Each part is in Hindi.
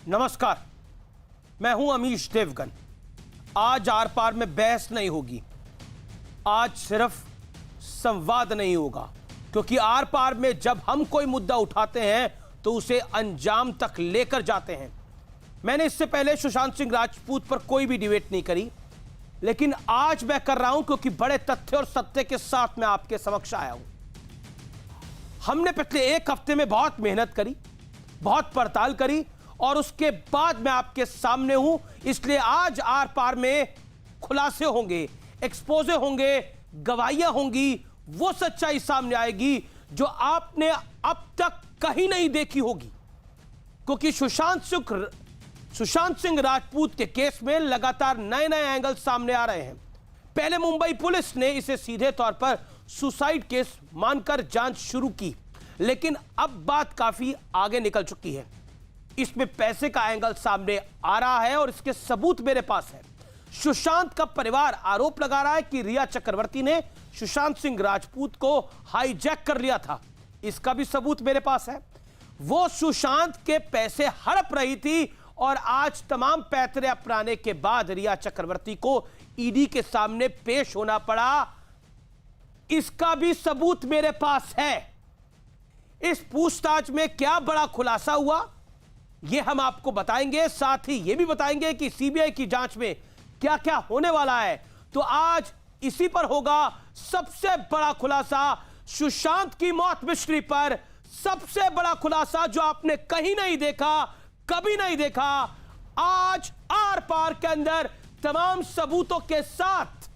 नमस्कार, मैं हूं अमीश देवगन। आज आर पार में बहस नहीं होगी, आज सिर्फ संवाद नहीं होगा, क्योंकि आर पार में जब हम कोई मुद्दा उठाते हैं तो उसे अंजाम तक लेकर जाते हैं। मैंने इससे पहले सुशांत सिंह राजपूत पर कोई भी डिबेट नहीं करी, लेकिन आज मैं कर रहा हूं क्योंकि बड़े तथ्य और सत्य के साथ मैं आपके समक्ष आया हूं। हमने पिछले एक हफ्ते में बहुत मेहनत करी, बहुत पड़ताल करी और उसके बाद मैं आपके सामने हूं। इसलिए आज आर पार में खुलासे होंगे, एक्सपोजे होंगे, गवाहियां होंगी, वो सच्चाई सामने आएगी जो आपने अब तक कहीं नहीं देखी होगी। क्योंकि सुशांत सिंह राजपूत के केस में लगातार नए नए एंगल सामने आ रहे हैं। पहले मुंबई पुलिस ने इसे सीधे तौर पर सुसाइड केस मानकर जांच शुरू की, लेकिन अब बात काफी आगे निकल चुकी है। इसमें पैसे का एंगल सामने आ रहा है और इसके सबूत मेरे पास है। सुशांत का परिवार आरोप लगा रहा है कि रिया चक्रवर्ती ने सुशांत सिंह राजपूत को हाईजैक कर लिया था। इसका भी सबूत मेरे पास है। वो सुशांत के पैसे हड़प रही थी और आज तमाम पैतरे अपनाने के बाद रिया चक्रवर्ती को ईडी के सामने पेश होना पड़ा। इसका भी सबूत मेरे पास है। इस पूछताछ में क्या बड़ा खुलासा हुआ, यह हम आपको बताएंगे। साथ ही यह भी बताएंगे कि सीबीआई की जांच में क्या क्या होने वाला है। तो आज इसी पर होगा सबसे बड़ा खुलासा, सुशांत की मौत मिस्ट्री पर सबसे बड़ा खुलासा जो आपने कहीं नहीं देखा, कभी नहीं देखा। आज आर पार के अंदर तमाम सबूतों के साथ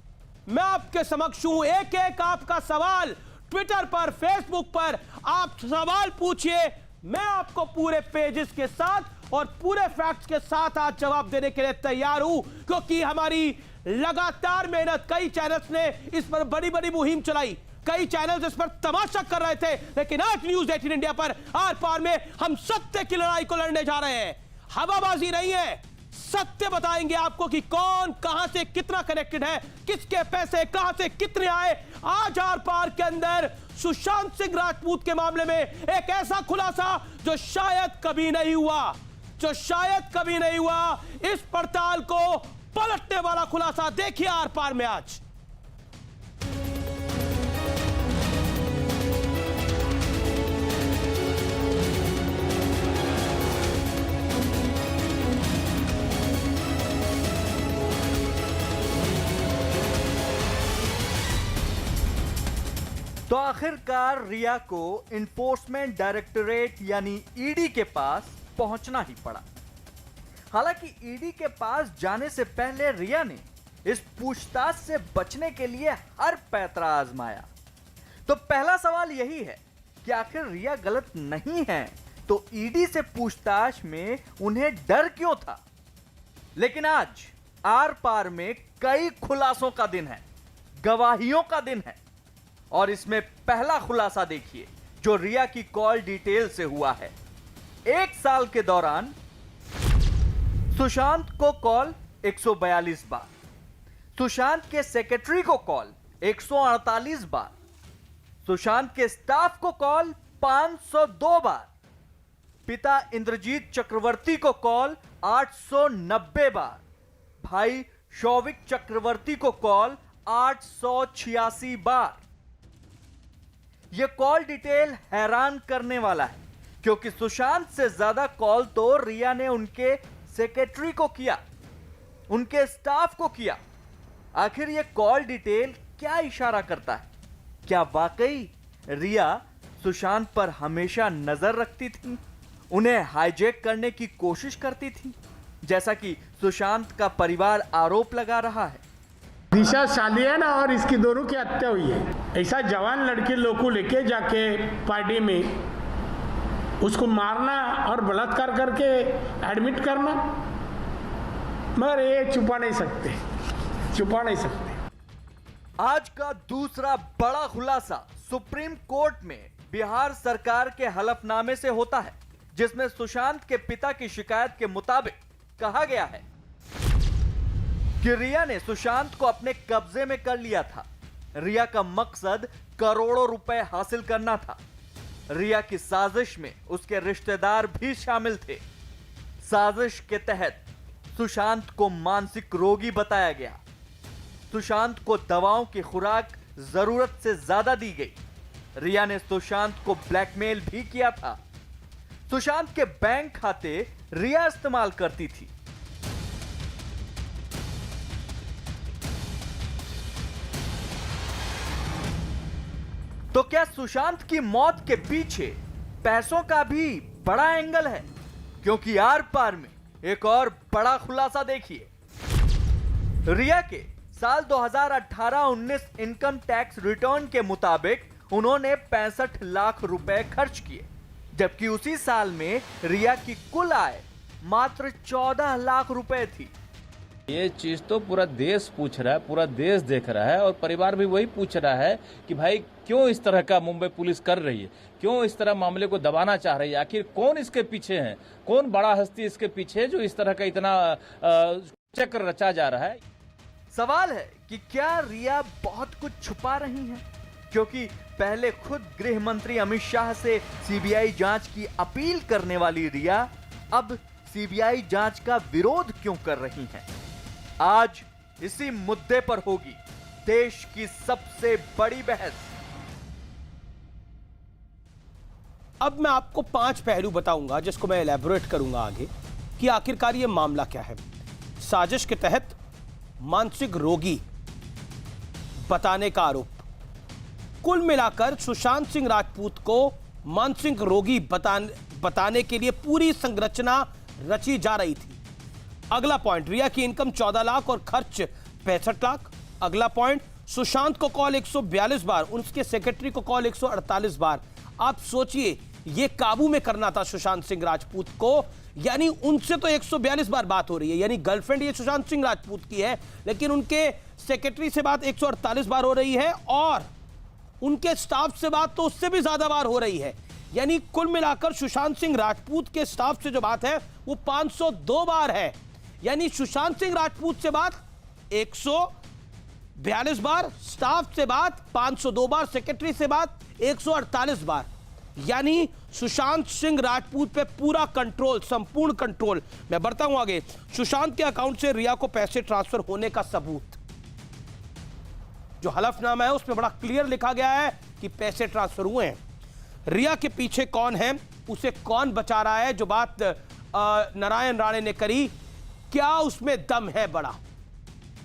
मैं आपके समक्ष हूं। एक एक आपका सवाल ट्विटर पर, फेसबुक पर आप सवाल पूछिए, मैं आपको पूरे पेजेस के साथ और पूरे फैक्ट्स के साथ आज जवाब देने के लिए तैयार हूं। क्योंकि हमारी लगातार मेहनत, कई चैनल्स ने इस पर बड़ी बड़ी मुहिम चलाई, कई चैनल्स इस पर तमाशा कर रहे थे, लेकिन आज न्यूज 18 इंडिया पर आर पार में हम सत्य की लड़ाई को लड़ने जा रहे हैं। हवाबाजी नहीं है, सत्य बताएंगे आपको कि कौन कहां से कितना कनेक्टेड है, किसके पैसे कहां से कितने आए। आज आर पार के अंदर सुशांत सिंह राजपूत के मामले में एक ऐसा खुलासा जो शायद कभी नहीं हुआ, जो शायद कभी नहीं हुआ। इस पड़ताल को पलटने वाला खुलासा देखिए आर पार में आज। तो आखिरकार रिया को इन्फोर्समेंट डायरेक्टोरेट यानी ईडी के पास पहुंचना ही पड़ा। हालांकि ईडी के पास जाने से पहले रिया ने इस पूछताछ से बचने के लिए हर पैतरा आजमाया। तो पहला सवाल यही है कि आखिर रिया गलत नहीं है तो ईडी से पूछताछ में उन्हें डर क्यों था। लेकिन आज आर पार में कई खुलासों का दिन है, गवाहियों का दिन है। और इसमें पहला खुलासा देखिए जो रिया की कॉल डिटेल से हुआ है। एक साल के दौरान सुशांत को कॉल 142 बार, सुशांत के सेक्रेटरी को कॉल 148 बार, सुशांत के स्टाफ को कॉल 502 बार, पिता इंद्रजीत चक्रवर्ती को कॉल 890 बार, भाई शौविक चक्रवर्ती को कॉल 886 बार। यह कॉल डिटेल हैरान करने वाला है क्योंकि सुशांत से ज्यादा कॉल तो रिया ने उनके सेक्रेटरी को किया, उनके स्टाफ को किया। आखिर यह कॉल डिटेल क्या इशारा करता है? क्या वाकई रिया सुशांत पर हमेशा नजर रखती थी, उन्हें हाईजैक करने की कोशिश करती थी, जैसा कि सुशांत का परिवार आरोप लगा रहा है? दिशा शादी है ना, और इसकी दोनों की हत्या हुई है। ऐसा जवान लड़के लोग को लेके जाके पार्टी में उसको मारना और बलात्कार करके एडमिट करना, मगर ये छुपा नहीं सकते, छुपा नहीं सकते। आज का दूसरा बड़ा खुलासा सुप्रीम कोर्ट में बिहार सरकार के हलफनामे से होता है, जिसमें सुशांत के पिता की शिकायत के मुताबिक कहा गया है कि रिया ने सुशांत को अपने कब्जे में कर लिया था। रिया का मकसद करोड़ों रुपए हासिल करना था। रिया की साजिश में उसके रिश्तेदार भी शामिल थे। साजिश के तहत सुशांत को मानसिक रोगी बताया गया। सुशांत को दवाओं की खुराक जरूरत से ज्यादा दी गई। रिया ने सुशांत को ब्लैकमेल भी किया था। सुशांत के बैंक खाते रिया इस्तेमाल करती थी। तो क्या सुशांत की मौत के पीछे पैसों का भी बड़ा एंगल है? क्योंकि आर पार में एक और बड़ा खुलासा देखिए। रिया के साल 2018-19 इनकम टैक्स रिटर्न के मुताबिक उन्होंने 65 लाख रुपए खर्च किए, जबकि उसी साल में रिया की कुल आय मात्र 14 लाख रुपए थी। ये चीज तो पूरा देश पूछ रहा है, पूरा देश देख रहा है और परिवार भी वही पूछ रहा है कि भाई क्यों इस तरह का मुंबई पुलिस कर रही है, क्यों इस तरह मामले को दबाना चाह रही है, आखिर कौन इसके पीछे है, कौन बड़ा हस्ती इसके पीछे है जो इस तरह का इतना चक्र रचा जा रहा है। सवाल है कि क्या रिया बहुत कुछ छुपा रही हैं? क्योंकि पहले खुद गृह मंत्री अमित शाह से सीबीआई जांच की अपील करने वाली रिया अब सीबीआई जांच का विरोध क्यों कर रही हैं? आज इसी मुद्दे पर होगी देश की सबसे बड़ी बहस। अब मैं आपको 5 पहलू बताऊंगा जिसको मैं एलैबोरेट करूंगा आगे कि आखिरकार ये मामला क्या है। साजिश के तहत मानसिक रोगी बताने का आरोप। कुल मिलाकर सुशांत सिंह राजपूत को मानसिक रोगी बताने के लिए पूरी संरचना रची जा रही थी। अगला पॉइंट, रिया की इनकम 14 लाख और खर्च 65 लाख। अगला पॉइंट, सुशांत को कॉल 142 बार, उसके सेक्रेटरी को कॉल 148 बार। आप सोचिए, ये काबू में करना था सुशांत सिंह राजपूत को, यानी उनसे तो 142 बार बात हो रही है, यानी गर्लफ्रेंड ये सुशांत सिंह राजपूत की है, लेकिन उनके सेक्रेटरी से बात 148 बार हो रही है और उनके स्टाफ से बात तो उससे भी ज्यादा बार हो रही है। यानी कुल मिलाकर सुशांत सिंह राजपूत के स्टाफ से जो बात है वो 502 बार है। यानी सुशांत सिंह राजपूत से बात 142 बार, स्टाफ से बात 502 बार, सेक्रेटरी से बात 148 बार। यानी सुशांत सिंह राजपूत पे पूरा कंट्रोल, संपूर्ण कंट्रोल। मैं बढ़ता हूं आगे। सुशांत के अकाउंट से रिया को पैसे ट्रांसफर होने का सबूत, जो हलफनामा है उसमें बड़ा क्लियर लिखा गया है कि पैसे ट्रांसफर हुए हैं। रिया के पीछे कौन है, उसे कौन बचा रहा है, जो बात नारायण राणे ने करी, क्या उसमें दम है बड़ा?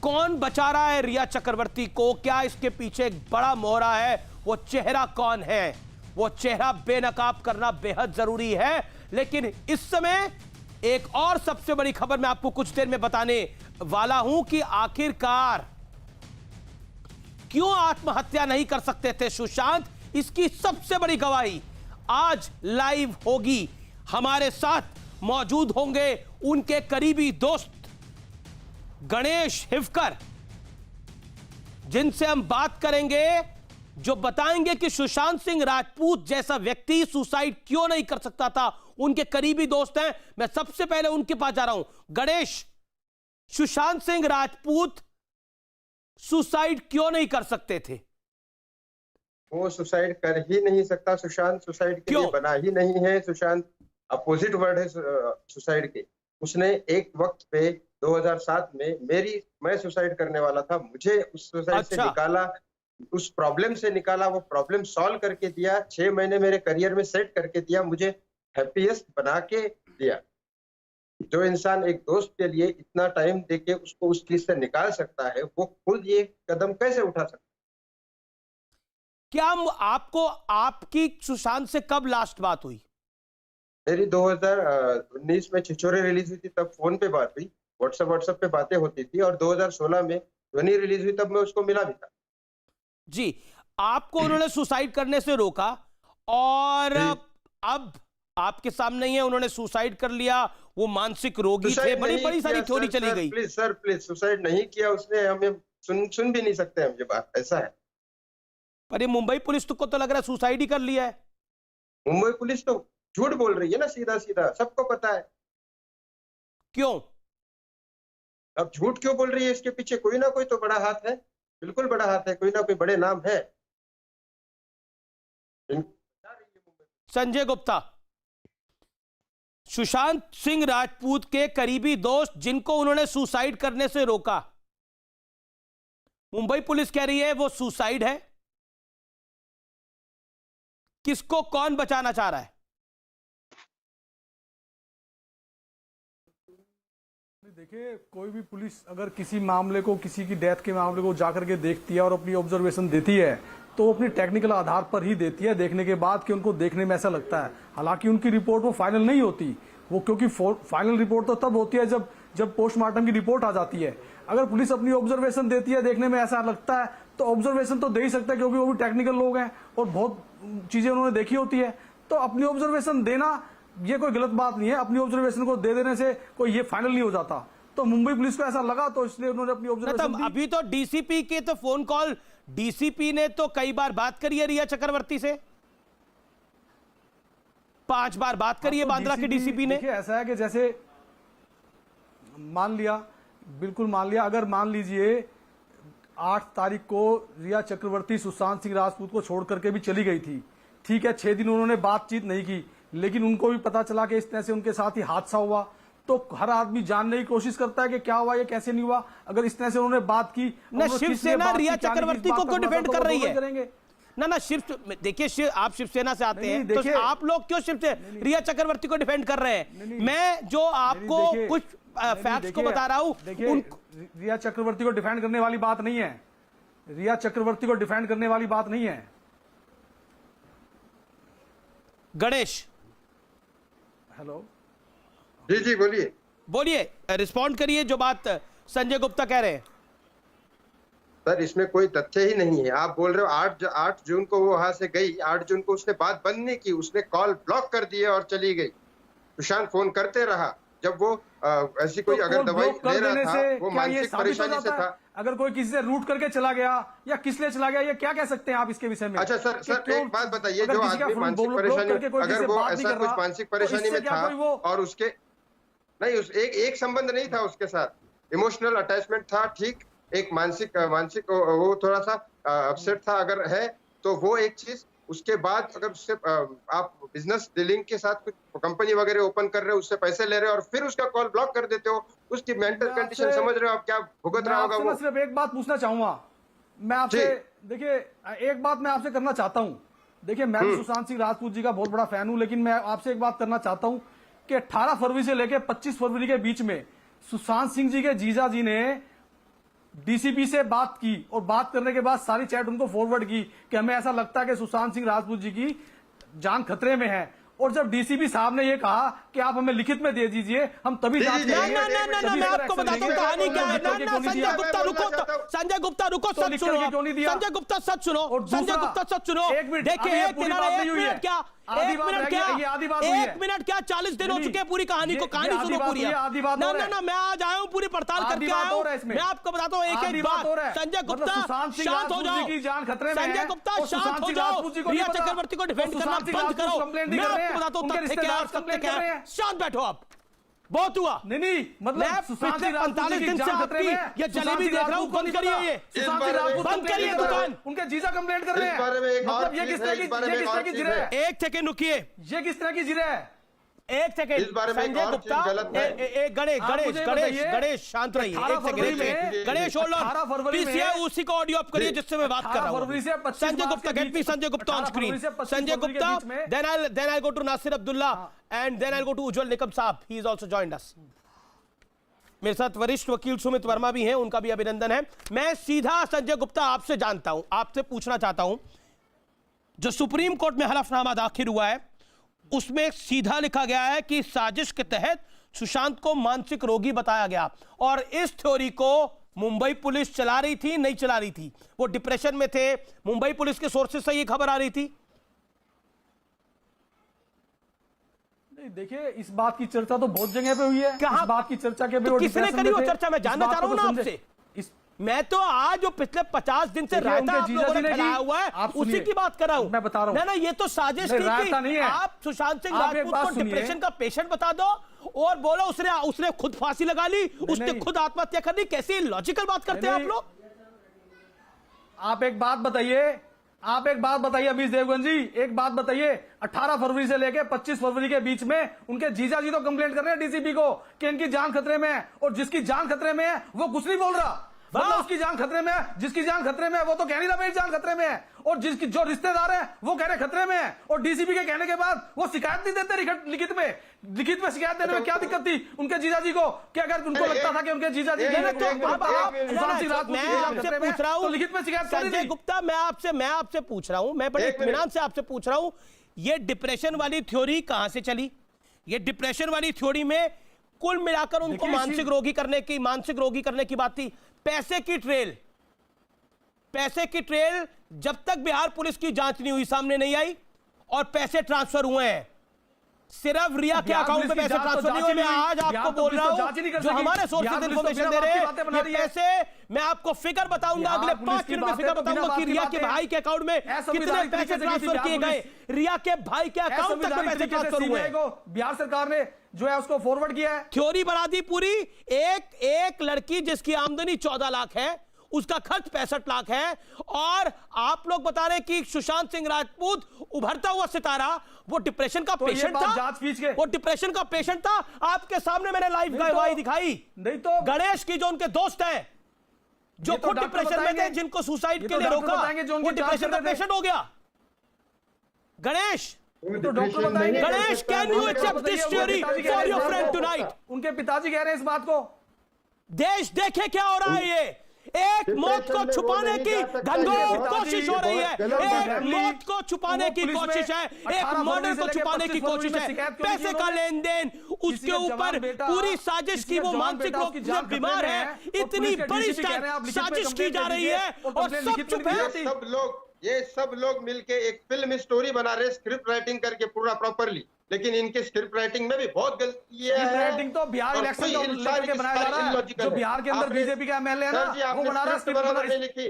कौन बचा रहा है रिया चक्रवर्ती को? क्या इसके पीछे एक बड़ा मोहरा है? वो चेहरा कौन है? वो चेहरा बेनकाब करना बेहद जरूरी है। लेकिन इस समय एक और सबसे बड़ी खबर मैं आपको कुछ देर में बताने वाला हूं कि आखिरकार क्यों आत्महत्या नहीं कर सकते थे सुशांत। इसकी सबसे बड़ी गवाही आज लाइव होगी। हमारे साथ मौजूद होंगे उनके करीबी दोस्त गणेश हिवकर, जिनसे हम बात करेंगे, जो बताएंगे कि सुशांत सिंह राजपूत जैसा व्यक्ति सुसाइड क्यों नहीं कर सकता था। उनके करीबी दोस्त हैं, मैं सबसे पहले उनके पास जा रहा हूं। गणेश, सुशांत सिंह राजपूत सुसाइड क्यों नहीं कर सकते थे? वो सुसाइड कर ही नहीं सकता। सुशांत सुसाइड के लिए बना ही नहीं है। सुशांत अपोजिट वर्ड है सुसाइड के। उसने एक वक्त पे 2007 में मैं सुसाइड करने वाला था, मुझे उस सुसाइड से निकाला, उस प्रॉब्लम से निकाला, वो प्रॉब्लम सॉल्व करके दिया, 6 महीने मेरे करियर में सेट करके दिया, मुझे हैप्पीएस्ट बना के दिया। जो इंसान एक दोस्त के लिए इतना टाइम देके उसको उस चीज से निकाल सकता है, वो खुद ये कदम कैसे उठा सकता है? क्या आपको आपकी सुशांत से कब लास्ट बात हुई? मेरी 2019 में छिछोरे रिलीज हुई थी, तब फोन पे बात हुई, व्हाट्सएप पे बातें होती थी, और 2016 में ध्वनि रिलीज हुई, तब मैं उसको मिला भी था। जी, आपको उन्होंने सुसाइड करने से रोका और अब आपके सामने ही है, उन्होंने सुसाइड कर लिया, वो मानसिक रोगी थे, बड़ी सारी थ्योरी चली गई। प्लीज सुसाइड नहीं किया उसने, हमें सुन भी नहीं सकते हम ये बात, ऐसा है। पर ये मुंबई पुलिस को तो लग रहा है सुसाइड ही कर लिया है। मुंबई पुलिस तो झूठ बोल रही है ना, सीधा सीधा, सबको पता है। क्यों? अब झूठ क्यों बोल रही है? इसके पीछे कोई ना कोई तो बड़ा हाथ है, बिल्कुल बड़ा हाथ है, कोई ना कोई बड़े नाम है। संजय गुप्ता, सुशांत सिंह राजपूत के करीबी दोस्त जिनको उन्होंने सुसाइड करने से रोका, मुंबई पुलिस कह रही है वो सुसाइड है। किसको कौन बचाना चाह रहा है? देखिए, कोई भी पुलिस अगर किसी मामले को, किसी की डेथ के मामले को जाकर के देखती है और अपनी ऑब्जर्वेशन देती है तो वो अपनी टेक्निकल आधार पर ही देती है, देखने के बाद कि उनको देखने में ऐसा लगता है। हालांकि उनकी रिपोर्ट वो फाइनल नहीं होती, वो क्योंकि फाइनल रिपोर्ट तो तब होती है जब पोस्टमार्टम की रिपोर्ट आ जाती है। अगर पुलिस अपनी ऑब्जर्वेशन देती है, देखने में ऐसा लगता है, तो ऑब्जर्वेशन तो दे ही सकता है, क्योंकि वो भी टेक्निकल लोग हैं और बहुत चीजें उन्होंने देखी होती है। तो अपनी ऑब्जर्वेशन देना ये कोई गलत बात नहीं है। अपनी ऑब्जर्वेशन को दे देने से कोई ये फाइनल नहीं हो जाता। तो मुंबई पुलिस को ऐसा लगा तो इसलिए उन्होंने अपनी ऑब्जर्वेशन दी। अभी तो डीसीपी के तो फोन कॉल, डीसीपी ने तो कई बार बात करी है रिया चक्रवर्ती से, 5 बार बात करी है बांद्रा के डीसीपी ने। देखिए, ऐसा है कि जैसे मान लिया, बिल्कुल मान लिया, अगर मान लीजिए 8 तारीख को रिया चक्रवर्ती सुशांत सिंह राजपूत को छोड़ करके भी चली गई थी, ठीक है, 6 दिन उन्होंने बातचीत नहीं की, लेकिन उनको भी पता चला कि इस तरह से उनके साथ ही हादसा हुआ, तो हर आदमी जानने की कोशिश करता है कि क्या हुआ, ये कैसे नहीं हुआ। अगर इस तरह से उन्होंने बात की, शिवसेना रिया चक्रवर्ती को क्यों डिफेंड कर रही है? ना देखिए, आप शिवसेना से आते हैं, तो आप लोग क्यों रिया चक्रवर्ती को डिफेंड कर रहे हैं? मैं जो आपको कुछ फैक्ट्स को बता रहा हूं, रिया चक्रवर्ती को डिफेंड करने वाली बात नहीं है। रिया चक्रवर्ती को डिफेंड करने वाली बात नहीं है। गणेश, हेलो, जी बोलिए, रिस्पॉन्ड करिए जो बात संजय गुप्ता कह रहे हैं। सर, इसमें कोई तथ्य ही नहीं है। आप बोल रहे हो 8 जून को वो वहां से गई, 8 जून को उसने बात बंद नहीं की, उसने कॉल ब्लॉक कर दिए और चली गई। सुशांत फोन करते रहा। जब वो ऐसी कोई अगर दवाई ले रहा था, वो मानसिक परेशानी से था। अगर कोई किसी से रूट करके चला गया या किस लिए चला गया, ये क्या कह सकते हैं आप इसके विषय में? अच्छा सर, एक बात बताइए, जो आदमी मानसिक परेशानी, अगर वो ऐसा कुछ मानसिक परेशानी में था और उसके नहीं, एक संबंध नहीं था उसके साथ, इमोशनल अटैचमेंट था, ठीक, एक मानसिक वो थोड़ा सा अपसेट था, अगर है तो वो एक चीज। उसके बाद अगर उससे आप बिजनेस डीलिंग के साथ कुछ कंपनी वगैरह ओपन कर रहे हो, उससे पैसे ले रहे हो और फिर उसका कॉल ब्लॉक कर देते हो, उसकी मेंटल कंडीशन समझ रहे हो आप, क्या भुगत रहा होगा वो। मैं सिर्फ एक बात पूछना चाहूंगा, मैं आपसे, देखिए एक बात मैं आपसे करना चाहता हूं। देखिए, मैं भी सुशांत सिंह राजपूत जी का बहुत बड़ा फैन हूं, लेकिन मैं आपसे एक बात करना चाहता हूं कि 18 फरवरी से लेकर 25 फरवरी के बीच में सुशांत सिंह जी के जीजा जी ने डीसीपी से बात की और बात करने के बाद सारी चैट उनको फॉरवर्ड की कि हमें ऐसा लगता है कि सुशांत सिंह राजपूत जी की जान खतरे में है। और जब डीसीपी साहब ने ये कहा कि आप हमें लिखित में दे दीजिए, हम तभी जांच करेंगे। ना, मैं आपको बताता हूँ कहानी क्या है। संजय गुप्ता रुको, संजय गुप्ता रुको, सच सुनो, संजय गुप्ता सच सुनो, संजय गुप्ता सच सुनो। देखिए, एक मिनट क्या, 40 दिन हो चुके हैं पूरी कहानी को, कहानी सुनो पूरी। ना, मैं आज आया हूँ पूरी पड़ताल करके आया हूँ। मैं आपको बताता हूँ एक बात, संजय गुप्ता शांत हो जाओ, संजय गुप्ता शांत हो जाओ, रिया चक्रवर्ती को डिफेंड करना बंद करो। मैं आपको बताता हूँ तथ्य क्या है, शांत बैठो आप, बहुत हुआ। नहीं, मतलब पिछले 45 दिन से आपकी ये जलेबी देख रहा हूँ, बंद करिए, ये बंद करिए दुकान। उनके जीजा कंप्लेंट कर रहे हैं। मतलब ये किस तरह की जिरह है? एक सेकंड रुकिए, ये किस तरह की जिरह है? एक सेकंड, संजय गुप्ता, गणेश शांत रहिए, एक second, Ganesh hold on, PCI उसी को ऑडियो अप करिए जिससे मैं बात कर रहा हूं। Sanjay Gupta, get me Sanjay Gupta on screen, Sanjay Gupta, then I'll go to Nasir Abdullah and then I'll go to Ujjwal Nikam साहब, he is also joined us। मेरे साथ वरिष्ठ वकील सुमित वर्मा भी हैं, उनका भी अभिनंदन है। मैं सीधा संजय गुप्ता आपसे जानता हूं, आपसे पूछना चाहता हूं, जो सुप्रीम कोर्ट में हलफनामा दाखिल हुआ है उसमें सीधा लिखा गया है कि साजिश के तहत सुशांत को मानसिक रोगी बताया गया, और इस थ्योरी को मुंबई पुलिस चला रही थी, नहीं चला रही थी, वो डिप्रेशन में थे, मुंबई पुलिस के सोर्सेज से ये खबर आ रही थी। नहीं, देखिए, इस बात की चर्चा तो बहुत जगह पे हुई है। इस बात की चर्चा के तो किसने करी वो चर्चा, मैं जानना चाह रहा हूं ना आपसे। मैं तो आज जो पिछले 50 दिन से रायता आप लोगों ने फैलाया हुआ है उसी की बात कर रहा हूं। मैं बता रहा हूं, ना, ये तो साजिश थी कि आप सुशांत सिंह राजपूत को डिप्रेशन का पेशेंट बता दो और बोलो उसने खुद फांसी लगा ली, उसने खुद आत्महत्या कर ली। कैसी लॉजिकल बात करते हैं आप लोग? आप एक बात बताइए, आप एक बात बताइए अमीश देवगन जी, एक बात बताइए, 18 फरवरी से लेके 25 फरवरी के बीच में उनके जीजा जी तो कंप्लेंट कर रहे हैं डीसीपी को कि इनकी जान खतरे में है, और जिसकी जान खतरे में है वो कुछ नहीं बोल रहा। मतलब उसकी जान खतरे में है, जिसकी जान खतरे में है वो तो कह नहीं रहा मेरी जान खतरे में है, और जिसकी जो रिश्तेदार हैं वो कह रहे खतरे में है, और डीसीपी के कहने के बाद वो शिकायत नहीं देते लिखित में शिकायत देने में क्या दिक्कत थी उनके जीजा जी को, कि अगर उनको लगता था कि उनके जीजा जी मैं आपसे पूछ रहा हूं, लिखित में शिकायत संजय गुप्ता, मैं आपसे पूछ रहा हूं, मैं बड़े इत्मीनान से आपसे पूछ रहा हूं, ये डिप्रेशन वाली थ्योरी कहां से चली? ये डिप्रेशन वाली थ्योरी में कुल मिलाकर उनको मानसिक रोगी करने की बात थी। पैसे की ट्रेल जब तक बिहार पुलिस की जांच नहीं हुई, सामने नहीं आई, और पैसे ट्रांसफर हुए हैं, सिर्फ रिया के अकाउंट में पैसे ट्रांसफर नहीं हुए। मैं आज आपको बोल रहा हूं, जो हमारे सोर्सेज इंफॉर्मेशन दे रहे हैं, ये पैसे मैं आपको फिगर बताऊंगा, अगले 5 मिनट में फिगर बताऊंगा कि रिया के भाई के अकाउंट में कितने पैसे ट्रांसफर किए गए, रिया के भाई के अकाउंट तक में पैसे ट्रांसफर हुए। बिहार सरकार ने जो है उसको फॉरवर्ड किया है, थ्योरी बना दी पूरी। एक लड़की जिसकी आमदनी 14 लाख है, उसका खर्च 65 लाख है, और आप लोग बता रहे हैं कि सुशांत सिंह राजपूत उभरता हुआ सितारा, वो डिप्रेशन का पेशेंट था, वो डिप्रेशन का पेशेंट था। आपके सामने मैंने लाइव गवाही दिखाई, नहीं तो गणेश की जो उनके दोस्त हैं, जो खुद डिप्रेशन में थे, जिनको सुसाइड के लिए रोका, वो डिप्रेशन का पेशेंट हो गया। Ganesh, Ganesh, can you accept this theory for your friend tonight? उनके पिताजी कह रहे हैं इस बात को। देश देखे क्या हो रहा है, ये एक मौत को छुपाने की घनघोर कोशिश हो रही है, एक मौत को छुपाने की कोशिश है, एक मर्डर को छुपाने की कोशिश है, पैसे का लेन देन, उसके ऊपर पूरी साजिश की, वो मानसिक रोग से बीमार है, इतनी बड़ी साजिश की जा रही है और सब चुप है। ये सब लोग मिलके एक फिल्म स्टोरी बना रहे, स्क्रिप्ट राइटिंग करके पूरा प्रॉपरली, लेकिन इनके स्क्रिप्ट राइटिंग में भी बहुत गलती है। स्क्रिप्ट राइटिंग तो बिहार इलेक्शन को लेकर बनाया जा रहा है, जो बिहार के अंदर बीजेपी का एमएलए है ना, वो बना रहा है। बराबर नहीं लिखी,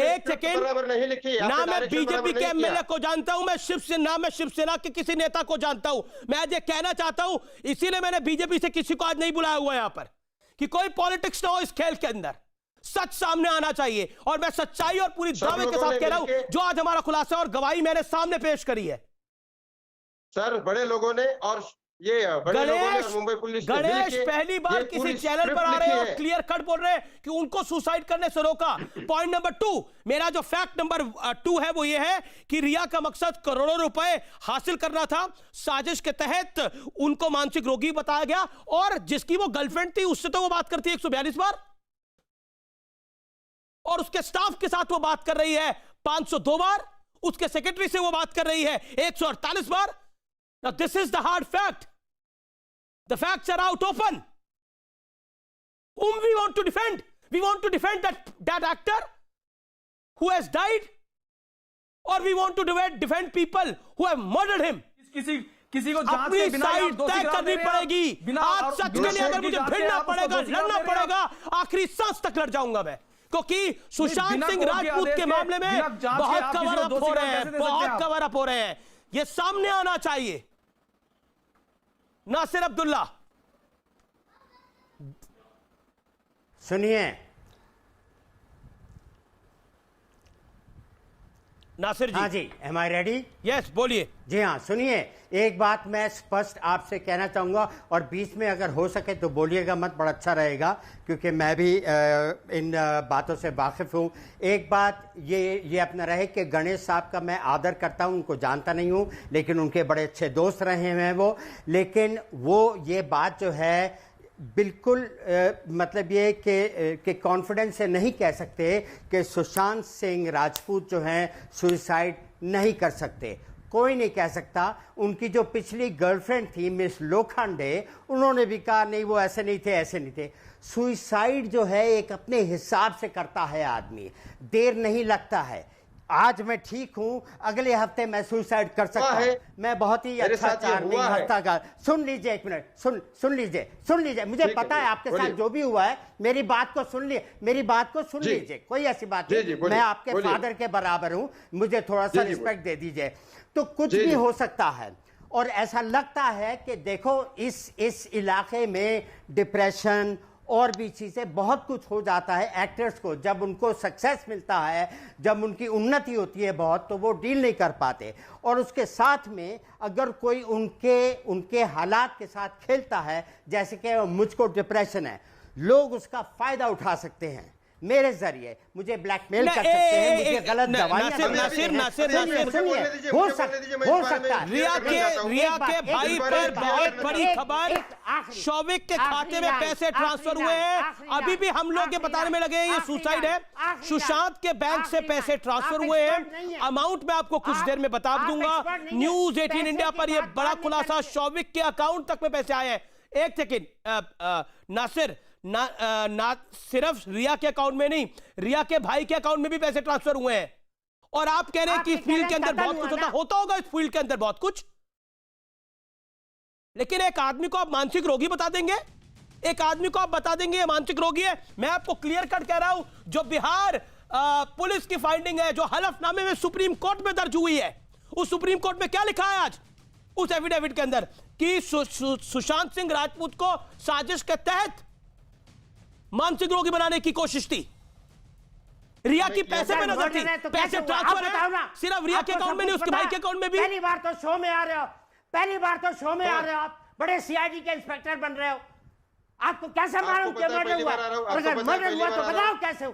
एक सेकेंड, बराबर नहीं लिखी ना मैं बीजेपी के एमएलए को जानता हूं, मैं शिवसेना के किसी नेता को जानता हूं। मैं आज ये कहना चाहता हूं, इसीलिए मैंने बीजेपी से किसी को आज नहीं बुलाया हुआ यहां पर, कि कोई पॉलिटिक्स ना हो इस खेल के अंदर, सच सामने आना चाहिए। और मैं सच्चाई और पूरी दावे के साथ कह रहा हूं, जो आज हमारा खुलासा और गवाही मैंने सामने पेश करी है। सर, बड़े लोगों ने और ये गणेश, मुंबई पुलिस गणेश पहली बार किसी चैनल पर आ रहे हैं और क्लियर कट बोल रहे हैं कि उनको सुसाइड करने से रोका। पॉइंट नंबर 2, मेरा जो फैक्ट नंबर 2 है वो ये है कि रिया का मकसद करोड़ों रुपए हासिल करना था, साजिश के तहत उनको मानसिक रोगी बताया गया, और जिसकी वो गर्लफ्रेंड थी उससे तो वो बात करती है 142 बार, और उसके स्टाफ के साथ वो बात कर रही है 502 बार, उसके सेक्रेटरी से वो बात कर रही है 148 बार। Now this is the hard fact. The facts are out open. Whom we want to defend? We want to defend that actor who has died, or we want to defend people who have murdered him? किसी को जांच अपनी के बिना साइड तय करनी पड़ेगी। आज सच के लिए अगर मुझे भिड़ना पड़ेगा, लड़ना पड़ेगा, आखिरी सांस तक लड़ जाऊंगा मैं, क्योंकि सुशांत सिंह राजपूत के मामले में बहुत कवर अप हो रहे हैं, बहुत कवर अप हो रहे हैं, ये सामने आना चाहिए। नासिर अब्दुल्ला, सुनिए, नासिर जी। हाँ जी, एम आई रेडी? यस, बोलिए। जी हाँ, सुनिए, एक बात मैं स्पष्ट आपसे कहना चाहूँगा, और बीच में अगर हो सके तो बोलिएगा मत, बड़ा अच्छा रहेगा, क्योंकि मैं भी इन बातों से वाकिफ़ हूँ। एक बात ये अपना रहे कि गणेश साहब का मैं आदर करता हूँ, उनको जानता नहीं हूँ, लेकिन उनके बड़े अच्छे दोस्त रहे हैं वो, लेकिन वो ये बात जो है बिल्कुल मतलब ये कि कॉन्फिडेंस से नहीं कह सकते कि सुशांत सिंह राजपूत जो हैं सुसाइड नहीं कर सकते, कोई नहीं कह सकता। उनकी जो पिछली गर्लफ्रेंड थी मिस लोखंडे, उन्होंने भी कहा नहीं वो ऐसे नहीं थे, ऐसे नहीं थे। सुसाइड जो है एक अपने हिसाब से करता है आदमी, देर नहीं लगता है। आज मैं ठीक हूं, अगले हफ्ते मैं सुसाइड कर सकता हूं। मैं बहुत ही अच्छा चार्मिंग हफ्ता का, सुन लीजिए एक मिनट, सुन लीजिए, मुझे पता है आपके साथ जो भी हुआ है, मेरी बात को सुन लीजिए, कोई ऐसी बात नहीं, मैं आपके फादर के बराबर हूं, मुझे थोड़ा सा रिस्पेक्ट दे दीजिए। तो कुछ भी हो सकता है, और ऐसा लगता है कि देखो इस इलाके में डिप्रेशन और भी चीज़ें, बहुत कुछ हो जाता है एक्टर्स को। जब उनको सक्सेस मिलता है, जब उनकी उन्नति होती है बहुत, तो वो डील नहीं कर पाते। और उसके साथ में अगर कोई उनके हालात के साथ खेलता है, जैसे कि मुझको डिप्रेशन है, लोग उसका फायदा उठा सकते हैं। मेरे जरिए मुझे ब्लैकमेल कर सकते हैं, मुझे गलत दवाइयां नासिर हो सकता है। रिया के भाई पर बहुत बड़ी खबर, शौविक के खाते में पैसे ट्रांसफर हुए हैं। अभी भी हम लोग ये बताने में लगे हैं ये सुसाइड है। सुशांत के बैंक से पैसे ट्रांसफर हुए हैं। अमाउंट मैं आपको कुछ देर में बता दूंगा। न्यूज 18 इंडिया पर यह बड़ा खुलासा, शौविक के अकाउंट तक में पैसे आए हैं। एक सेकेंड नासिर, ना सिर्फ रिया के अकाउंट में नहीं, रिया के भाई के अकाउंट में भी पैसे ट्रांसफर हुए हैं। और आप कह रहे हैं कि इस फील्ड के अंदर बहुत कुछ होता होगा, इस फील्ड के अंदर बहुत कुछ, लेकिन एक आदमी को आप मानसिक रोगी बता देंगे? एक आदमी को आप बता देंगे ये मानसिक रोगी है? मैं आपको क्लियर कट कह रहा हूं, जो बिहार पुलिस की फाइंडिंग है, जो हलफनामे में सुप्रीम कोर्ट में दर्ज हुई है, उस सुप्रीम कोर्ट में क्या लिखा है आज उस एफिडेविट के अंदर कि सुशांत सिंह राजपूत को साजिश के तहत मानसिक रोगी बनाने की कोशिश थी। रिया की पैसे में नजर थी, पैसे ट्रांसफर है सिर्फ रिया के अकाउंट में नहीं, उसके भाई के अकाउंट में भी। पहली बार तो शो में आ रहे हो, पहली बार तो शो में आ रहे हो, आप बड़े सीआईडी के इंस्पेक्टर बन रहे हो। आपको कैसे मालूम कि मर्डर हुआ? अगर मर्डर हुआ तो बताओ कैसे,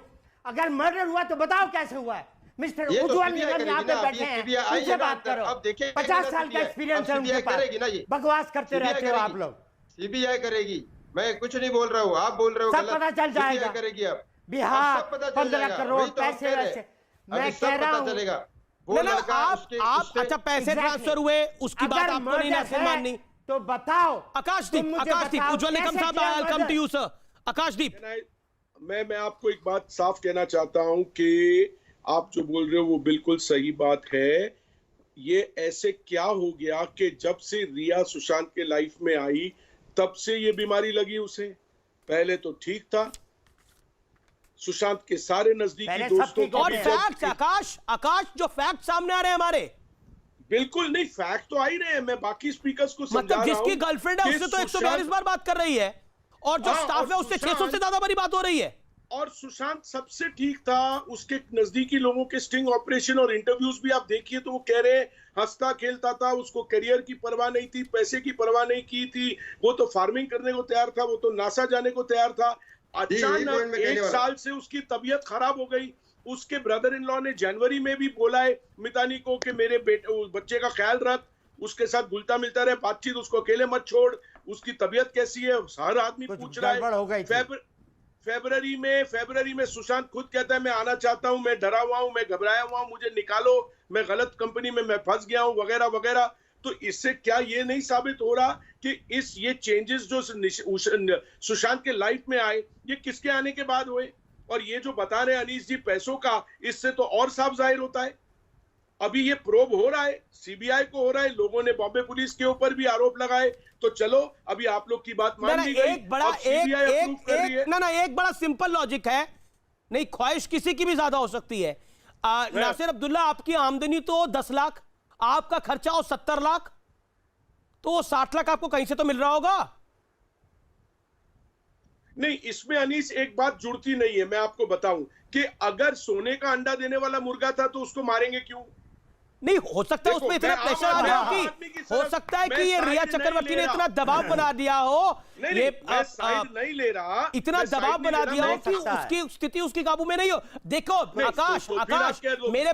अगर मर्डर हुआ तो बताओ कैसे हुआ है। मिस्टर उज्ज्वल निगम यहाँ पे बैठे हैं, उनसे बात करो। 50 साल का एक्सपीरियंस है उनके पास, बकवास करते रहते हो आप लोग। सीबीआई करेगी, मैं कुछ नहीं बोल रहा हूँ, आप बोल रहे हो सब पता चल जाएगा। करेगी अब बिहार 15 करोड़ पैसे वैसे, मैं कह रहा हूँ आप अच्छा पैसे ट्रांसफर हुए, उसकी बात आपको नहीं नासिर माननी तो बताओ। आकाशदीप, Ujjwal Nigam sahab, I will come to you sir. Akashdeep, मैं आपको एक बात साफ कहना चाहता हूं कि आप जो बोल रहे हो वो बिल्कुल सही बात है। ये ऐसे क्या हो गया कि जब से रिया सुशांत के लाइफ में आई तब से ये बीमारी लगी उसे? पहले तो ठीक था, सुशांत के सारे नजदीकी दोस्तों को और फैक्ट्स आकाश जो फैक्ट सामने आ रहे हैं हमारे, बिल्कुल नहीं, फैक्ट तो आ ही रहे हैं। मैं बाकी स्पीकर्स को समझा मतलब रहा हूं जिसकी गर्लफ्रेंड है उससे तो 142 बार बात कर रही है, और जो स्टाफ है उससे 600 से ज्यादा बारी बात हो रही है। और सुशांत सबसे ठीक था, उसके नजदीकी लोगों के स्टिंग ऑपरेशन और इंटरव्यूज भी आप देखिए तो वो कह रहे हैं हंसता खेलता था, उसको करियर की परवाह नहीं थी, पैसे की परवाह नहीं की थी, वो तो फार्मिंग करने को तैयार था, वो तो नासा जाने को तैयार था। अचानक 1 साल से उसकी तबीयत खराब हो गई। उसके ब्रदर इन लॉ ने जनवरी में भी बोला है मितानी को कि मेरे बच्चे का ख्याल रख, उसके साथ घुलता मिलता रहे, बातचीत, उसको अकेले मत छोड़, उसकी तबीयत कैसी है हर आदमी पूछ रहा है। फरवरी में सुशांत खुद कहता है मैं आना चाहता हूं, मैं डरा हुआ हूं, मैं घबराया हुआ हूं, मुझे निकालो, मैं गलत कंपनी में मैं फंस गया हूं, वगैरह वगैरह। तो इससे क्या ये नहीं साबित हो रहा कि ये चेंजेस जो सुशांत के लाइफ में आए ये किसके आने के बाद हुए? और ये जो बता रहे अनीश जी पैसों का, इससे तो और साफ जाहिर होता है। अभी ये प्रोब हो रहा है, सीबीआई को हो रहा है, लोगों ने बॉम्बे पुलिस के ऊपर भी आरोप लगाए, तो चलो अभी आप लोग की बात मान ली गई। एक बड़ा सिंपल लॉजिक है, नहीं ख्वाहिश किसी की भी ज्यादा हो सकती है। नासिर अब्दुल्ला, आपकी आमदनी तो 10 लाख, आपका खर्चा हो 70 लाख, तो 60 लाख आपको कहीं से तो मिल रहा होगा। नहीं, इसमें अनीस एक बात जुड़ती नहीं है। मैं आपको बताऊं कि अगर सोने का अंडा देने वाला मुर्गा था तो उसको मारेंगे क्यों? नहीं हो सकता है उसमें इतना प्रेशर आ गया कि हो सकता है कि ये रिया चक्रवर्ती ने इतना दबाव बना दिया हो, ये नहीं ले रहा, इतना दबाव बना दिया हो कि उसकी स्थिति उसकी काबू में नहीं हो। देखो आकाश, मेरे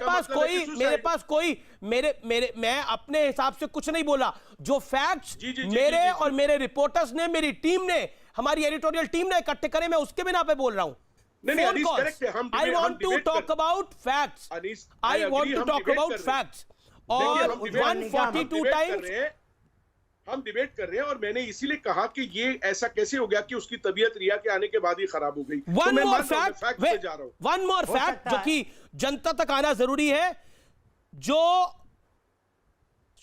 पास कोई मैं अपने हिसाब से कुछ नहीं बोला। जो फैक्ट्स मेरे और मेरे रिपोर्टर्स ने, मेरी टीम ने, हमारी एडिटोरियल टीम ने इकट्ठे करे, मैं उसके बिना पे बोल रहा हूं। I want to talk about facts. I want to talk about facts. और 142 टाइम्स हम डिबेट कर रहे हैं, और मैंने इसीलिए कहा कि ये ऐसा कैसे हो गया कि उसकी तबीयत रिया के आने के बाद ही खराब हो गई। वन मोर फैक्ट जो कि जनता तक आना जरूरी है, जो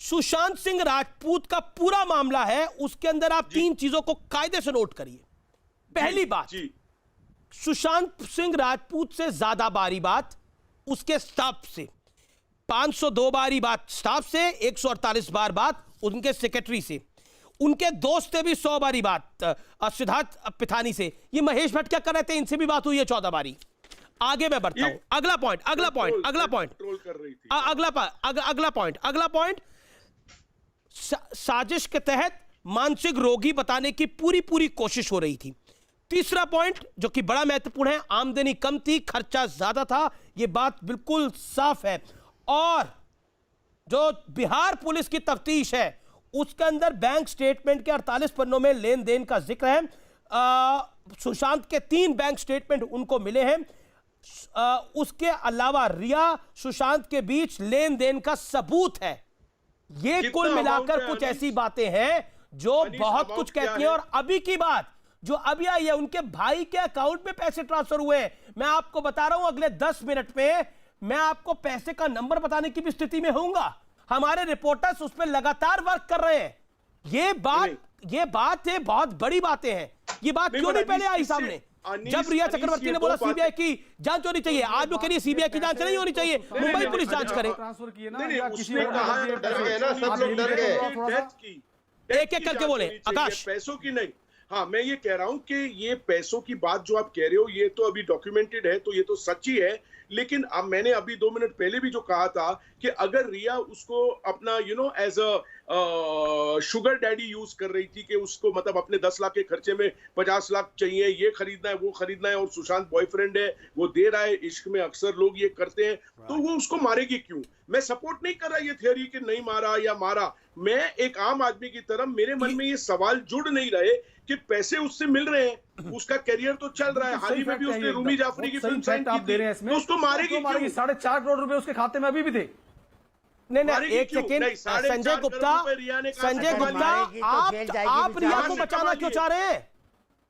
सुशांत सिंह राजपूत का पूरा मामला है उसके अंदर आप 3 चीजों को कायदे से नोट करिए। पहली बात, सुशांत सिंह राजपूत से ज्यादा बारी बात उसके स्टाफ से, 502 बारी बात स्टाफ से, 148 बार बात उनके सेक्रेटरी से। उनके दोस्त थे भी 100 बारी बात सिद्धार्थ पिथानी से, ये महेश भट्ट क्या कर रहे थे, इनसे भी बात हुई है 14 बारी। आगे मैं बढ़ता हूं, अगला पॉइंट साजिश के तहत मानसिक रोगी बताने की पूरी कोशिश हो रही थी। तीसरा पॉइंट जो कि बड़ा महत्वपूर्ण है, आमदनी कम थी, खर्चा ज्यादा था, यह बात बिल्कुल साफ है। और जो बिहार पुलिस की तफ्तीश है उसके अंदर बैंक स्टेटमेंट के 48 पन्नों में लेन देन का जिक्र है। सुशांत के 3 बैंक स्टेटमेंट उनको मिले हैं। उसके अलावा रिया सुशांत के बीच लेन देन का सबूत है। ये कुल मिलाकर कुछ ऐसी बातें हैं जो बहुत कुछ कहती हैं। और अभी की बात जो अभी आई है, उनके भाई के अकाउंट में पैसे ट्रांसफर हुए हैं। मैं आपको बता रहा हूं अगले 10 मिनट में मैं आपको पैसे का नंबर बताने की भी स्थिति में होऊंगा। हमारे रिपोर्टर्स उस पर लगातार वर्क कर रहे हैं। ये बात है, बहुत बड़ी बातें हैं। ये बात क्यों नहीं पहले आई सामने? जब रिया चक्रवर्ती ने बोला सीबीआई की जांच होनी चाहिए, आज वो कह रही है सीबीआई की जांच नहीं होनी चाहिए, मुंबई पुलिस जांच करे। ट्रांसफर किए ना, नहीं, या उसने किसी और कहा ने डर गए ना, सब लोग डर गए। एक-एक करके बोले आकाश। पैसों की नहीं, हाँ मैं ये कह रहा हूं कि ये पैसों की बात जो आप कह रहे हो ये तो अभी डॉक्यूमेंटेड है, तो ये तो सच ही है। लेकिन अब मैंने अभी 2 मिनट पहले भी जो कहा था कि अगर रिया उसको अपना as a sugar daddy use कर रही थी कि उसको मतलब अपने 10 लाख के खर्चे में 50 लाख चाहिए, ये खरीदना है वो खरीदना है, और सुशांत बॉयफ्रेंड है वो दे रहा है, इश्क में अक्सर लोग ये करते हैं, तो वो उसको मारेगी क्यों? मैं सपोर्ट नहीं कर रहा ये थियोरी कि नहीं मारा या मारा। मैं एक आम आदमी की तरह मेरे मन में ये सवाल जुड़ नहीं रहे कि पैसे उससे मिल रहे हैं, उसका करियर तो चल रहा है। हाल ही में भी उसने रूमी जाफरी की फिल्म साइन की थी, तो उसको मारेगी क्यों? 4.5 करोड़ रुपए उसके खाते में अभी भी थे। नहीं, एक सेकेंड, संजय गुप्ता, आप रिया को बचाना क्यों चाह रहे हैं?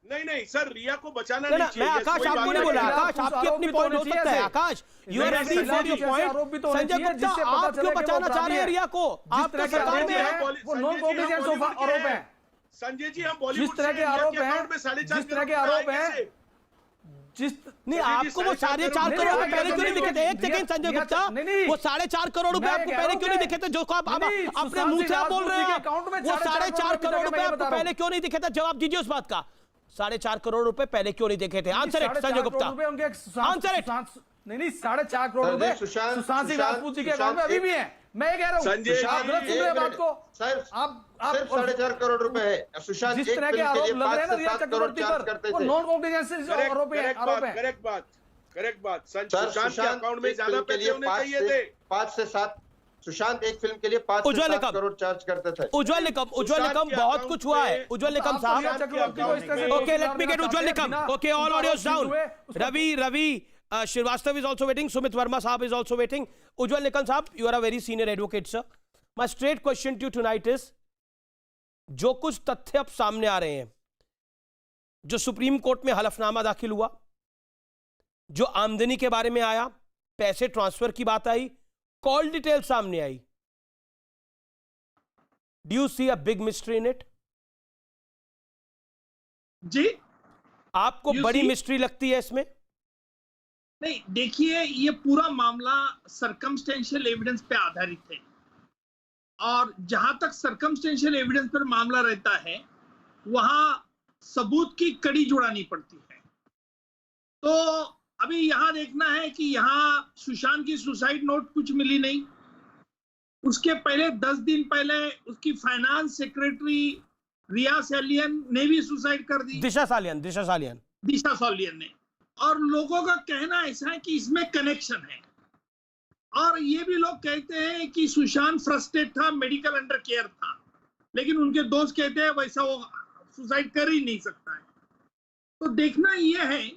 नहीं सर, रिया को बचाना नहीं चाहिए। मैं आकाश आपको नहीं बोला, आकाश आपकी अपनी पॉइंट हो सकता है। Akash you are ready for your point. Sanjay Gupta आप क्यों बचाना चाह रहे हैं रिया को? आप तो सरकार में है, वो नॉन कॉग्निजेंस आरोप है। संजय जी, हम बॉलीवुड जिस तरह के आरोप हैं, जिस तरह के आरोप हैं, नहीं आपको वो 4.5 करोड़ रुपए पहले क्यों नहीं दिखे थे? एक सेकंड संजय गुप्ता, वो 4.5 करोड़ रुपए आपको पहले क्यों नहीं दिखे थे? जो आप अपने मुंह से बोल रहे हो, वो 4.5 करोड़ रुपए आपको पहले क्यों नहीं दिखे थे? जवाब दीजिए उस बात का। 4.5 करोड़ रुपए पहले क्यों नहीं दिखे थे? Answer it Sanjay Gupta, answer it. नहीं 4.5 करोड़ रुपए सुशांत सिंह राजपूत जी के अकाउंट में अभी भी है। मैं ये कह रहा हूँ, संजय आप गलत सुन रहे हैं बात को। आप सिर्फ 4.5 करोड़ रुपए है। सुशांत जिस तरह के आरोप लग रहे हैं ना रिया चक्रवर्ती पर, वो नॉन कॉग्निजेंस आरोप है। करेक्ट बात। सुशांत के अकाउंट में ज्यादा पैसे होने चाहिए थे। 5 से 7 सुशांत एक फिल्म के लिए 5 से 7 करोड़ चार्ज करते थे। उज्ज्वल निकम बहुत कुछ हुआ है। उज्ज्वल निकम साहब, okay let me get Ujjwal Nikam. Okay all audios down. Ravi Srivastava is also waiting. Sumit Verma साहब is also waiting. Ujjwal Nikam साहब, you are a very senior advocate, sir. My straight question to you tonight is, जो कुछ तथ्य अब सामने आ रहे हैं, जो सुप्रीम कोर्ट में हलफनामा दाखिल हुआ, जो आमदनी के बारे में आया, पैसे ट्रांसफर की बात आई, कॉल डिटेल सामने आई, do you see a big mystery in it? जी, आपको बड़ी मिस्ट्री लगती है इसमें? नहीं, देखिए ये पूरा मामला सर्कमस्टेंशियल एविडेंस पे आधारित है, और जहां तक सर्कमस्टेंशियल एविडेंस पर मामला रहता है वहां सबूत की कड़ी जुड़ानी पड़ती है। तो अभी यहां देखना है कि यहां सुशांत की सुसाइड नोट कुछ मिली नहीं। उसके पहले 10 दिन पहले उसकी फाइनेंस सेक्रेटरी रिया सालियन ने भी सुसाइड कर दी, दिशा सालियन ने। और लोगों का कहना ऐसा है कि इसमें कनेक्शन है, और ये भी लोग कहते हैं कि सुशांत फ्रस्ट्रेट था, मेडिकल अंडर केयर था, लेकिन उनके दोस्त कहते हैं वैसा वो सुसाइड कर ही नहीं सकता है। तो देखना यह है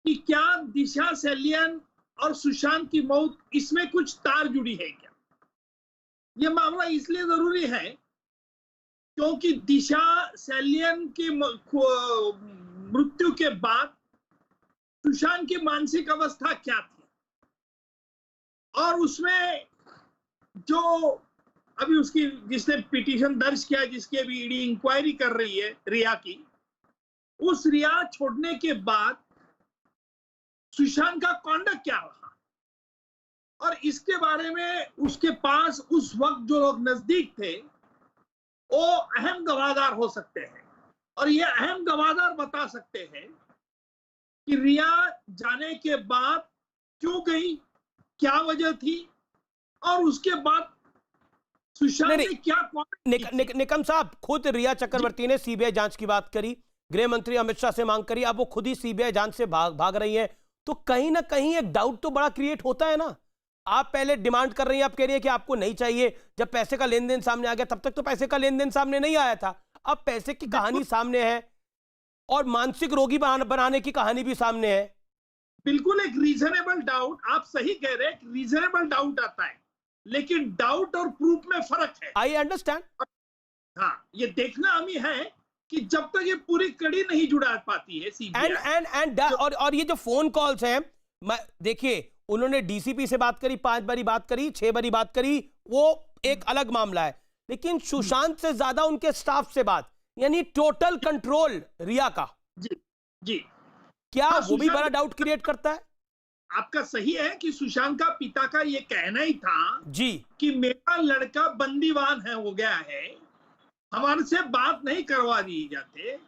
कि क्या दिशा सालियन और सुशांत की मौत, इसमें कुछ तार जुड़ी है क्या? यह मामला इसलिए जरूरी है क्योंकि दिशा सालियन की मृत्यु के बाद सुशांत की मानसिक अवस्था क्या थी, और उसमें जो अभी उसकी जिसने पिटीशन दर्ज किया, जिसकी अभी ईडी इंक्वायरी कर रही है रिया की, उस रिया छोड़ने के बाद सुशांत का कॉन्डक्ट क्या रहा, और इसके बारे में उसके पास उस वक्त जो लोग नजदीक थे वो अहम गवाहदार हो सकते हैं और ये अहम गवाहदार बता सकते हैं कि रिया जाने के बाद क्यों गई, क्या वजह थी और उसके बाद सुशांत ने क्या निकम साहब, खुद रिया चक्रवर्ती ने सीबीआई जांच की बात करी, गृह मंत्री अमित शाह से मांग करी, अब वो खुद ही सीबीआई जांच से भाग रही है, तो कहीं ना कहीं एक डाउट तो बड़ा क्रिएट होता है ना। आप पहले डिमांड कर रही हैं, आप कह रही हैं कि आपको नहीं चाहिए, जब पैसे का लेन देन सामने आ गया तब तक तो पैसे का लेन देन सामने नहीं आया था, अब पैसे की कहानी सामने है और मानसिक रोगी बनाने की कहानी भी सामने है। बिल्कुल एक रीजनेबल डाउट, आप सही कह रहे हैं, रीजनेबल डाउट आता है, लेकिन डाउट और प्रूफ में फर्क है। I understand. हाँ, ये देखना हमें है कि जब तक ये पूरी कड़ी नहीं जुड़ा पाती है सीबीआई। और ये जो फोन कॉल्स हैं, देखिए उन्होंने डीसीपी से बात करी, 5 बारी बात करी, 6 बारी बात करी, वो एक अलग मामला है, लेकिन सुशांत से ज्यादा उनके स्टाफ से बात, यानी टोटल कंट्रोल रिया का। जी क्या वो भी बड़ा डाउट क्रिएट करता है? आपका सही है कि सुशांत का पिता का ये कहना ही था जी कि मेरा लड़का बंदीवान हो गया है, हमारे से बात नहीं करवा दी जाते।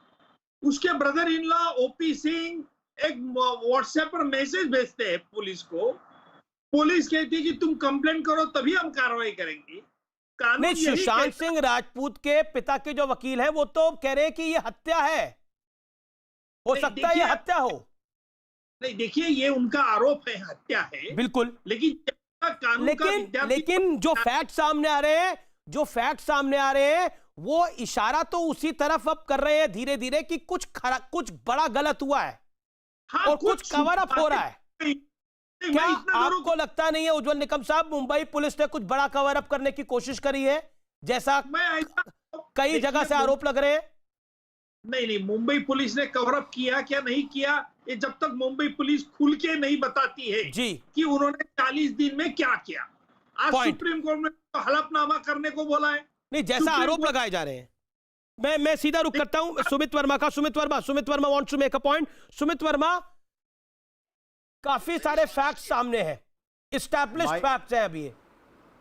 उसके brother in law OP Singh एक व्हाट्सएप पर मैसेज भेजते हैं पुलिस को, पुलिस कहती है कि तुम कंप्लेन करो तभी हम कार्रवाई करेंगे। नहीं, सुशांत सिंह राजपूत के पिता के जो वकील हैं वो तो कह रहे हैं कि ये हत्या है, हो सकता है ये हत्या हो। नहीं, देखिए ये उनका आरोप है, हत्या है बिल्कुल, लेकिन जो फैक्ट सामने आ रहे हैं, जो फैक्ट सामने आ रहे हैं वो इशारा तो उसी तरफ अब कर रहे हैं धीरे धीरे कि कुछ बड़ा गलत हुआ है। हाँ, और कुछ कवर अप हो रहा है। क्या आपको लगता नहीं है उज्जवल निकम साहब, मुंबई पुलिस ने कुछ बड़ा कवर अप करने की कोशिश करी है, जैसा कई जगह से आरोप लग रहे हैं? नहीं, मुंबई पुलिस ने कवर अप किया क्या नहीं किया, ये जब तक मुंबई पुलिस खुल के नहीं बताती है जी कि उन्होंने 40 दिन में क्या किया। आज सुप्रीम कोर्ट ने तो हलफनामा करने को बोला है। नहीं, जैसा आरोप लगाए जा रहे हैं। मैं सीधा रुक करता हूं सुमित वर्मा का। Sumit Varma wants to make a point. Sumit Varma, काफी सारे फैक्ट्स सामने हैं, एस्टैब्लिश्ड फैक्ट्स हैं अभी।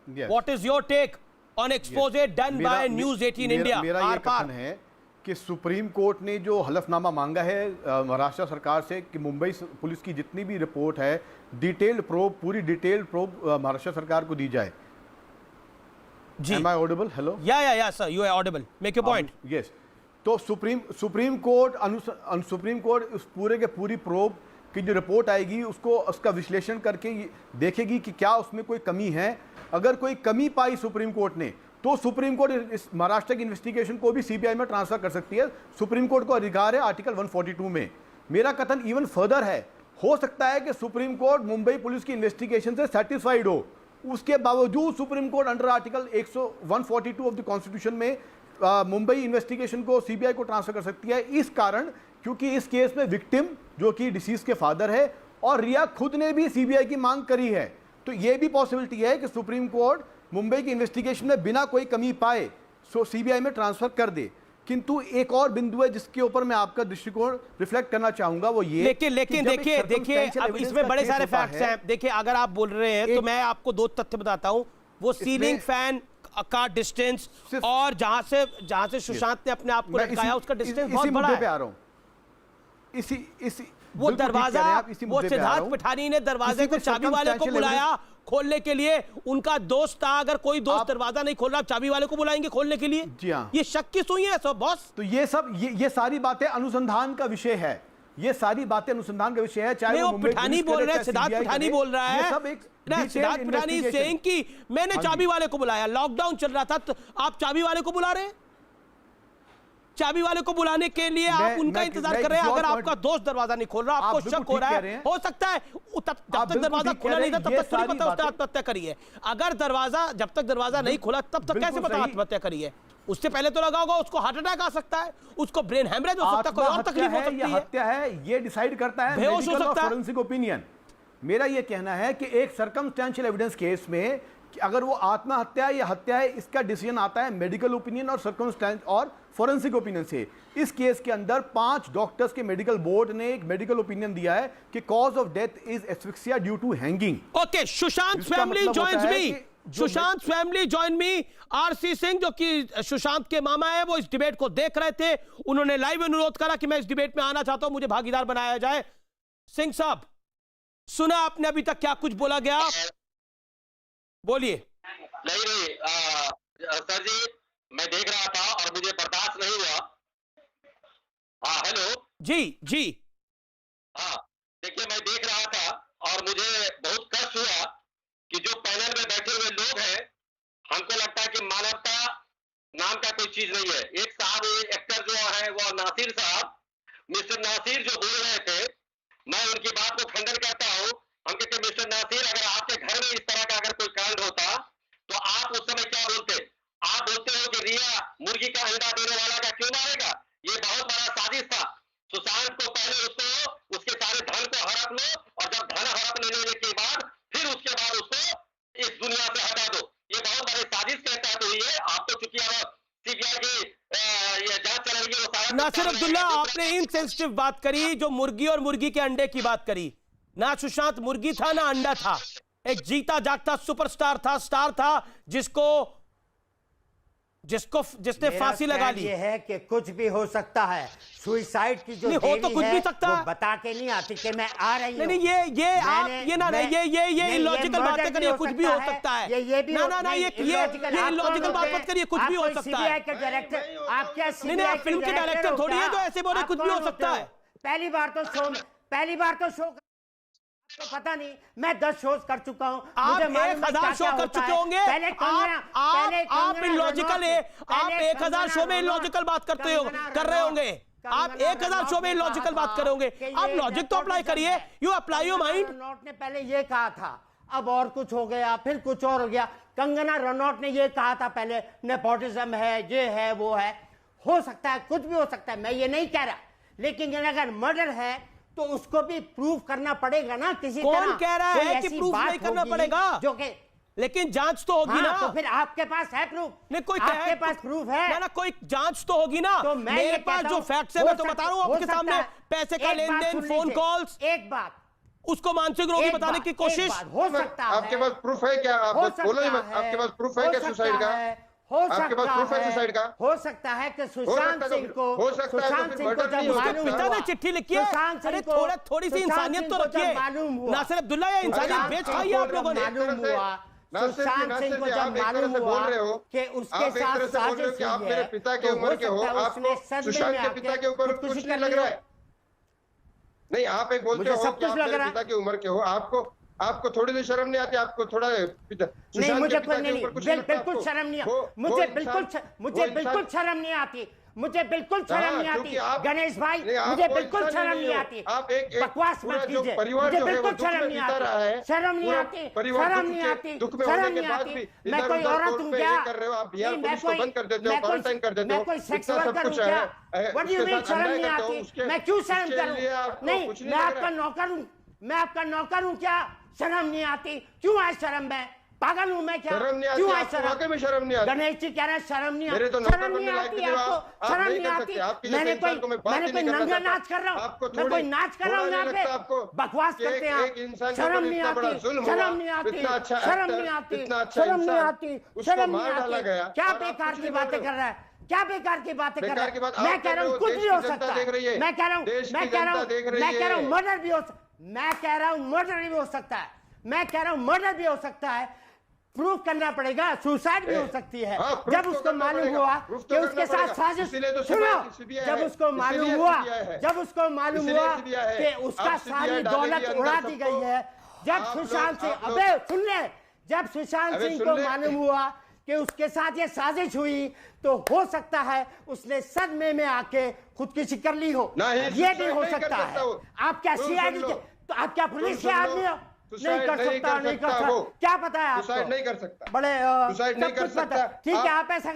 What is your take on expose done by news 18 India? मेरा ये कथन है कि सुप्रीम कोर्ट ने जो हलफनामा मांगा है महाराष्ट्र सरकार से कि मुंबई पुलिस की जितनी भी रिपोर्ट है, पूरी डिटेल्ड प्रोब महाराष्ट्र सरकार को दी जाए। जी, Am I audible? Hello? Yeah, sir, you are audible. Make your point. Yes. तो सुप्रीम कोर्ट उस पूरे के पूरी प्रोब की जो रिपोर्ट आएगी उसका विश्लेषण करके देखेगी कि क्या उसमें कोई कमी है। अगर कोई कमी पाई सुप्रीम कोर्ट ने तो सुप्रीम कोर्ट इस महाराष्ट्र की इन्वेस्टिगेशन को भी सीबीआई में ट्रांसफर कर सकती है। सुप्रीम कोर्ट को अधिकार है आर्टिकल 142 में। मेरा कथन इवन फर्दर है, हो सकता है कि सुप्रीम कोर्ट मुंबई पुलिस की इन्वेस्टिगेशन से सेटिस्फाइड हो, उसके बावजूद supreme court under article 142 of the constitution में मुंबई इन्वेस्टिगेशन को सीबीआई को ट्रांसफर कर सकती है। इस कारण क्योंकि इस केस में विक्टिम जो कि डिसीज के फादर है और रिया खुद ने भी सीबीआई की मांग करी है, तो यह भी पॉसिबिलिटी है कि सुप्रीम कोर्ट मुंबई की इन्वेस्टिगेशन में बिना कोई कमी पाए सीबीआई में ट्रांसफर कर दे। किंतु एक और बिंदु है जिसके ऊपर मैं आपका दृष्टिकोण रिफ्लेक्ट करना चाहूंगा, वो ये लेकिन देखिए अब इसमें बड़े सारे फैक्ट्स हैं। देखिए अगर आप बोल रहे हैं तो मैं आपको 2 तथ्य बताता हूं। वो सीलिंग फैन का डिस्टेंस और जहां से सुशांत ने अपने आप को लटकाया उसका डिस्टेंस बहुत बड़ा है। पे आ रहा हूं इसी वो दरवाजा, वो सिद्धार्थ पिठानी ने दरवाजे को चाबी वाले को बुलाया खोलने के लिए, उनका दोस्त था। अगर कोई दोस्त दरवाजा नहीं खोल रहा, चाबी वाले को बुलाएंगे खोलने के लिए? जी हाँ, ये शक की सुई है सब बॉस। तो ये सारी बातें अनुसंधान का विषय है, ये सारी बातें अनुसंधान का विषय है। चाहे वो पिठानी बोल रहे हैं, सिद्धार्थ पिठानी बोल रहा है, सिद्धार्थ पिठानी सेइंग कि मैंने चाबी वाले को बुलाया, लॉकडाउन चल रहा था, तो आप चाबी वाले को बुला रहे हैं? चाबी वाले को बुलाने के लिए आप उनका इंतजार कर रहे हैं। अगर आपका दोस्त दरवाजा नहीं खोल रहा, आपको शक हो रहा है, हो सकता है जब तक दरवाजा खुला नहीं था तब तक थोड़ी पता उसने आत्महत्या करी है। अगर जब तक दरवाजा नहीं खुला तब तक कैसे पता आत्महत्या करी है? उससे पहले तो लगा होगा उसको हार्ट अटैक आ सकता है, उसको ब्रेन हेमरेज हो सकता है, कोई और तकलीफ हो सकती है, हत्या है, ये डिसाइड करता है बेहोश हो सकता है, फॉरेंसिक ओपिनियन। मेरा ये कहना है कि एक सर्कमस्टेंशियल एविडेंस केस में कि अगर वो आत्महत्या या हत्या है, इसका डिसीजन आता है मेडिकल ओपिनियन और सर्कमस्टेंस और फॉरेंसिक ओपिनियन से। इस केस के अंदर 5 डॉक्टर्स के मेडिकल बोर्ड ने एक मेडिकल ओपिनियन दिया है कि cause of death is asphyxia due to hanging. Okay, Sushant family joins me. Sushant family join me. RC Singh जो कि सुशांत के मामा है, वो इस डिबेट को देख रहे थे। उन्होंने लाइव अनुरोध करा कि मैं इस डिबेट में आना चाहता हूं, मुझे भागीदार बनाया जाए। सिंह साहब, सुना आपने अभी तक क्या कुछ बोला गया, बोलिए। नहीं सर जी, मैं देख रहा था और मुझे बर्दाश्त नहीं हुआ। हाँ हेलो जी। हाँ देखिए, मैं देख रहा था और मुझे बहुत कष्ट हुआ कि जो पैनल में बैठे हुए लोग हैं, हमको लगता है कि मानवता नाम का कोई चीज नहीं है। एक साहब एक्टर जो है वो नासिर साहब, मिस्टर नासिर जो बोल रहे थे, मैं उनकी बात को खंडन करता हूँ। हम कहते मिस्टर नासिर, अगर आपके घर में इस तरह का अगर कोई कांड होता तो आप उस समय क्या बोलते? आप बोलते हो कि रिया मुर्गी का अंडा देने वाला का क्यों मारेगा? ये बहुत बड़ा साजिश था। सुशांत को पहले उसको उसके सारे धन को हड़प लो, और जब धन हड़प लेने के बाद फिर उसके बाद उसको इस दुनिया से हटा दो। ये बहुत बड़ी साजिश के तहत हुई है। आपको चूंकि अब सीबीआई की ये जांच चल रही है, वो सारा नासिर अब्दुल्ला, आपने इनसेंसिटिव बात करी, जो मुर्गी और मुर्गी के अंडे की बात करी। ना सुशांत मुर्गी था ना अंडा था, एक जीता जागता सुपरस्टार था, स्टार था, जिसने फांसी लगा ली। ये है कि कुछ भी हो सकता है। सुसाइड की जो नहीं, हो तो कुछ है, भी सकता वो है। बता के नहीं आती कि मैं आ रही हूं। नहीं ये इलॉजिकल बातें करिए, कुछ भी हो सकता है। ये भी ना ये इलॉजिकल बात मत करिए, कुछ भी हो सकता है। सीबीआई के डायरेक्टर, आप क्या नहीं, आप फिल्म के डायरेक्टर थोड़ी है जो ऐसे बोले कुछ भी हो सकता है। पहली बार तो शो तो पता नहीं, मैं 10 शोज कर चुका हूँ। आप 1000 शो कर चुके होंगे। आप इलॉजिकल है, आप 1000 शो में इलॉजिकल बात कर रहे होंगे। आप 1000 शो में इलॉजिकल बात कर रहे होंगे। आप लॉजिक तो अप्लाई करिए, you apply your mind. Ranaut ने पहले ये कहा था, अब और कुछ हो गया, फिर कुछ और हो गया। कंगना रनौत ने ये कहा था पहले, नेपोटिज्म है, ये है, वो है। हो सकता है, कुछ भी हो सकता है, मैं ये नहीं कह रहा। लेकिन अगर मर्डर है तो उसको भी प्रूव करना पड़ेगा ना किसी तरह। कौन कह रहा है कि प्रूव नहीं करना पड़ेगा? जो कि लेकिन जांच तो होगी ना। तो फिर आपके पास है प्रूफ? नहीं, कोई आपके पास प्रूफ है ना, कोई जांच तो होगी ना। तो मैं मेरे पास जो फैक्ट्स है मैं तो बता रहा हूं आपके सामने। पैसे का लेन देन, फोन कॉल्स, एक बात, उसको मानसिक रोगी बताने की कोशिश। हो सकता है। आपके पास प्रूफ है क्या? आप बोलो ही मत। आपके पास प्रूफ है क्या सुसाइड का? आपके पास प्रूफ है सुसाइड का? हो सकता है कि सुशांत सिंह को जब मालूम पिता ने चिट्ठी लिखी है। अरे थोड़ी सी इंसानियत तो रखिए नासिर अब्दुल्ला, या इंसानियत बेच खाई है आप लोगों ने। मालूम हुआ सुशांत सिंह को जब मालूम हुआ कि उसके साथ साजिश आप मेरे पिता के उम्र के हो, आपको सुशांत के पिता के ऊपर कुछ नहीं लग रहा है? नहीं, आप एक बोलते हो कि आप मेरे पिता की उम्र के हो, आपको थोड़ी सी शर्म नहीं आती? आपको थोड़ा नहीं, मुझे बिल्कुल शर्म नहीं आती। मुझे बिल्कुल शर्म नहीं आती। मुझे बिल्कुल शर्म नहीं आती गणेश भाई, मुझे बिल्कुल शर्म नहीं आती। आप एक बकवास मत कीजिए, मुझे बिल्कुल शर्म नहीं आती। शर्म नहीं आती, शर्म नहीं आती, शर्म नहीं आती। मैं कोई औरत हूँ क्या? मैं कोई सेक्स वर्कर हूँ क्या? व्हाट डू यू मीन शर्म नहीं आती? मैं क्यों शर्म करूँ? नहीं, मैं आपका नौकर हूँ, मैं आपका नौकर हूँ क्या? शर्म नहीं आती? क्यों आए शर्म में? पागल हूं मैं क्या? क्यों आए शर्म नहीं आती? गणेश जी कह रहे हैं शर्म नहीं आती। शर्म नहीं आती आपको? शर्म नहीं आती? मैंने कोई नंगा नाच कर रहा हूँ? मैं कोई नाच कर रहा हूँ यहाँ पे? बकवास करते हैं आप। शर्म नहीं आती, शर्म नहीं आती, शर्म नहीं आती, शर्म नहीं आती, शर्म नहीं आती। क्या बेकार की बातें कर रहा है? क्या बेकार की बातें कर रहा है? मैं कह रहा हूँ कुछ भी हो सकता है। मैं कह रहा हूँ मर्डर भी हो सकता है। मैं कह रहा हूं मर्डर भी हो सकता है। मैं कह रहा हूं मर्डर भी हो सकता है। प्रूव करना पड़ेगा। सुसाइड भी हो सकती है। जब उसको मालूम हुआ कि उसके साथ साजिश, सुनो, जब उसको मालूम हुआ कि उसका सारी दौलत उड़ा दी गई है, जब सुशांत सिंह, अबे सुन ले, जब सुशांत सिंह को मालूम हुआ कि उसके साथ ये साजिश हुई, तो हो सकता है उसने सदमे में आके खुदकुशी कर ली हो। ये भी हो सकता है। आप क्या सीआईडी के, तो आप क्या पुलिस के आदमी हो? नहीं कर सकता, नहीं कर सकता। क्या पता है आपको? सुसाइड नहीं कर सकता। बड़े सुसाइड नहीं कर सकता। ठीक है, आप ऐसा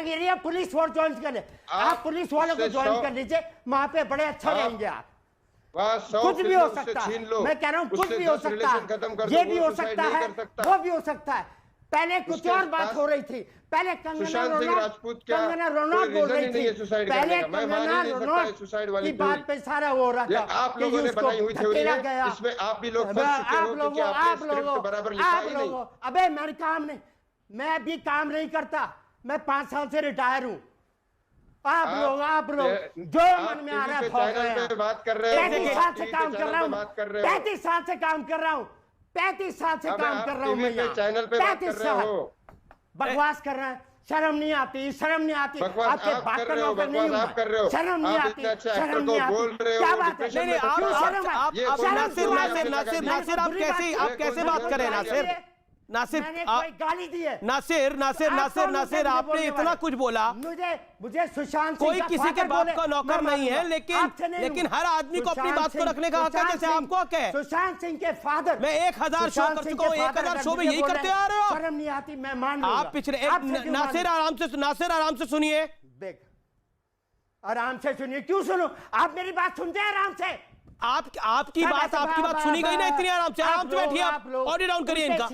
करिए, पुलिस फोर्स ज्वाइन कर ले। आप पुलिस वालों को ज्वाइन कर लीजिए, वहां पे बड़े अच्छा रहेंगे आप। कुछ भी हो सकता है। मैं कह रहा हूँ कुछ भी हो सकता है। ये भी हो सकता है, वो भी हो सकता है। पहले कुछ और बात हो रही थी, पहले कंगना रनौत बोल रही थी, पहले कंगना रनौत की बात पे सारा हो रहा था। आप लोगों ने बनाई हुई थ्योरी है, इसमें आप भी लोग फंस चुके हो क्योंकि आपने स्क्रिप्ट बराबर लिखा ही नहीं। अबे मेरे काम नहीं, मैं भी काम नहीं करता, मैं 5 साल से रिटायर हूँ। आप लोग जो मन में आ रहा है बात कर रहे हो, 35 साल से काम कर रहा हूँ, 35 साल से काम कर रहा हूँ, 35 साल से काम कर रहा हूँ मैं यहाँ, चैनल पे बात कर रहे हो, बकवास कर रहा है, शर्म नहीं आती, शर्म नहीं आती, आपके बात का नौकर नहीं हूँ, शर्म नहीं आती, शर्म नहीं आती, क्या बात है? नहीं, नासिर आप कैसे बात करें? नासिर कोई गाली दी है? नासिर आपने इतना कुछ बोला, मुझे सुशांत कोई किसी के बाप का नौकर नहीं है, लेकिन हर आदमी को अपनी बात को रखने का हक है, जैसे आपको हक है। सुशांत सिंह के फादर, मैं 1000 शो कर चुका हूँ, 1000 शो में यही करते आ रहे हो। शर्म नहीं आती, मैं मान आप पिछले नासिर आराम से सुनिए, देख आराम से सुनिए। क्यों सुनो? आप मेरी बात सुनते हैं आराम से? आपकी बात सुनी गई ना इतनी आराम से बैठिए, आप ऑडियो डाउन करिए इनका,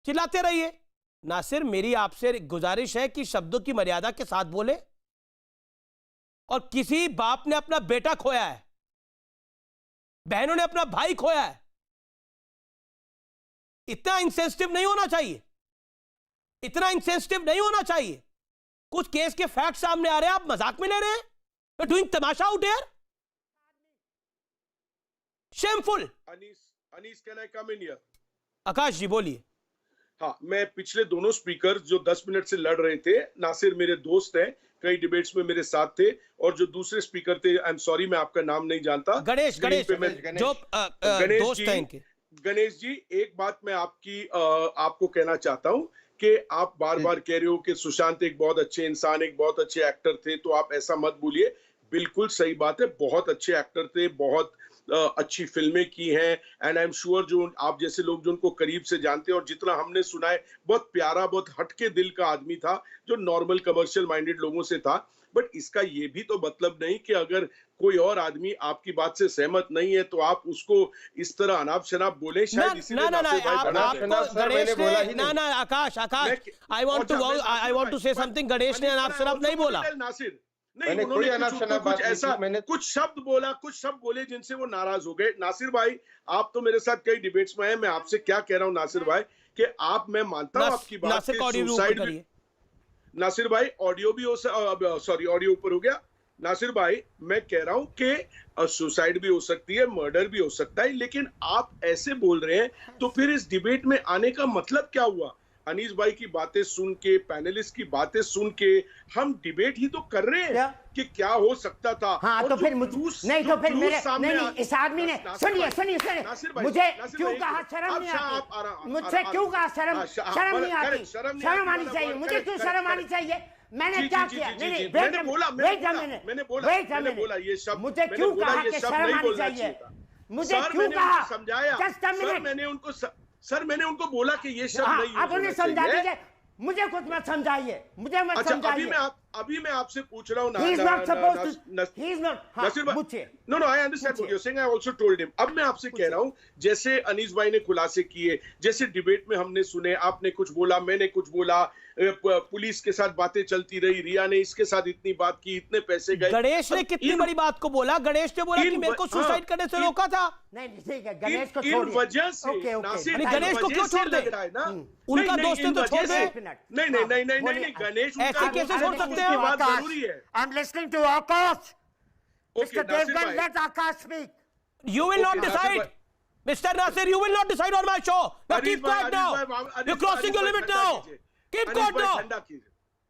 चिल्लाते रहिए। नासिर, मेरी आपसे गुजारिश है कि शब्दों की मर्यादा के साथ बोले, और किसी बाप ने अपना बेटा खोया है, बहनों ने अपना भाई खोया है, इतना इंसेंसिटिव नहीं होना चाहिए, इतना इंसेंसिटिव नहीं होना चाहिए। कुछ केस के फैक्ट सामने आ रहे हैं, आप मजाक में ले रहे हैं, doing tamasha out here, shameful. Anees can I come in here? Akash ji बोलिए। हाँ, मैं पिछले दोनों स्पीकर जो 10 मिनट से लड़ रहे थे, नासिर मेरे दोस्त हैं, कई डिबेट्स में मेरे साथ थे, और जो दूसरे स्पीकर थे, आई एम सॉरी मैं आपका नाम नहीं जानता, गणेश जो दोस्त हैं इनके। गणेश जी, एक बात मैं आपको कहना चाहता हूं कि आप बार बार कह रहे हो कि सुशांत एक बहुत अच्छे इंसान, एक बहुत अच्छे एक्टर थे, तो आप ऐसा मत बोलिए। बिल्कुल सही बात है, बहुत अच्छे एक्टर थे, बहुत अच्छी फिल्में की हैं, एंड आई एम श्योर जो आप जैसे लोग जो उनको करीब से जानते हैं और जितना हमने सुना है, बहुत प्यारा, बहुत हटके दिल का आदमी था, जो नॉर्मल कमर्शियल माइंडेड लोगों से था। बट इसका ये भी तो मतलब नहीं कि अगर कोई और आदमी आपकी बात से सहमत नहीं है तो आप उसको इस तरह अनाप शनाप बोले। Akash, I want to say something. Ganesh ने अनाप शनाप नहीं बोला। नासिर नहीं, उन्होंने कुछ ऐसा कुछ शब्द बोले जिनसे वो नाराज हो गए। नासिर भाई, आप तो मेरे साथ कई डिबेट्स में हैं, मैं आपसे क्या कह रहा हूं नासिर भाई कि मैं मानता हूं आपकी बात कि सुसाइड, नासिर भाई ऑडियो भी ऑडियो ऊपर हो गया। नासिर भाई, मैं कह रहा हूं कि सुसाइड भी हो सकती है, मर्डर भी हो सकता है, लेकिन आप ऐसे बोल रहे हैं तो फिर इस डिबेट में आने का मतलब क्या हुआ? अनीस भाई की बातें सुन के, पैनलिस्ट की बातें सुन के हम डिबेट ही तो कर रहे हैं कि क्या हो सकता था। हाँ, तो फिर नहीं तो फिर मेरे नहीं, इस आदमी ने सुनिए मुझे क्यों कहा शर्म नहीं आती? मुझसे क्यों कहा शर्म नहीं आती? शर्म आनी चाहिए मुझे, क्यों शर्म आनी चाहिए? मैंने क्या किया? मैंने बोला ये शब्द, मुझे क्यों कहा कि शर्म आनी चाहिए? मुझे क्यों कहा? समझाया मैंने उनको बोला कि ये शब्द नहीं आप उन्हें समझा दीजिए, मुझे कुछ मत समझाइए, मुझे मत समझाइए। अभी मैं आपसे पूछ रहा हूँ no I understand what you are saying, I also told him. अब मैं आपसे कह रहा हूँ, जैसे अनीस भाई ने खुलासे किए, जैसे डिबेट में हमने सुने, आपने कुछ बोला, मैंने कुछ बोला, पुलिस के साथ बातें चलती रही, रिया ने इसके साथ इतनी बात की, इतने पैसे गए। गणेश ने कितनी बड़ी बात को बोला? गणेश ने बोला कि मेरे को सुसाइड करने से रोका था। नहीं ठीक है, गणेश को छोड़िए। वजह से गणेश को क्यों छोड़ दे? उनका दोस्त है तो छोड़ दे। नहीं, गणेश ऐसे कैसे छोड़ सकते हैं? बात जरूरी है। I am listening to Akash. Mr. Devgan, let Akash speak. You will not decide. Mr. Nasir, you will not decide on my show. Now keep quiet now. You're crossing your limit now. Keep quiet now.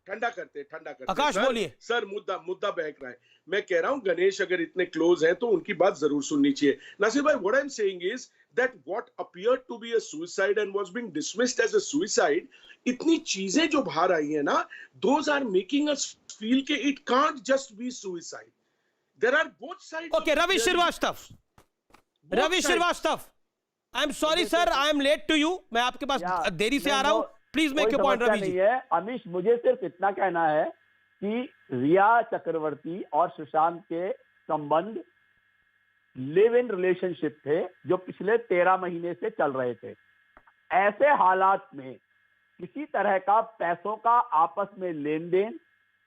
ठंडा करते। आकाश बोलिए। सर, मुद्दा बहक रहा है। मैं कह रहा हूं, गणेश अगर इतने क्लोज हैं तो उनकी बात जरूर सुननी चाहिए। नासिर भाई, what I'm saying is that what appeared to be a suicide and was being dismissed as a suicide, इतनी चीजें जो बाहर आई है ना, those are making us feel कि it can't just be suicide. There are both sides. Okay, Ravi Srivastava. I am sorry sir, I am late to you. मैं आपके पास देरी से आ रहा हूँ. Please make your point, Ravi ji. Amish, मुझे सिर्फ इतना कहना है कि रिया चक्रवर्ती और सुशांत के संबंध लिव इन रिलेशनशिप थे जो पिछले 13 महीने से चल रहे थे, ऐसे हालात में किसी तरह का पैसों का आपस में लेन देन,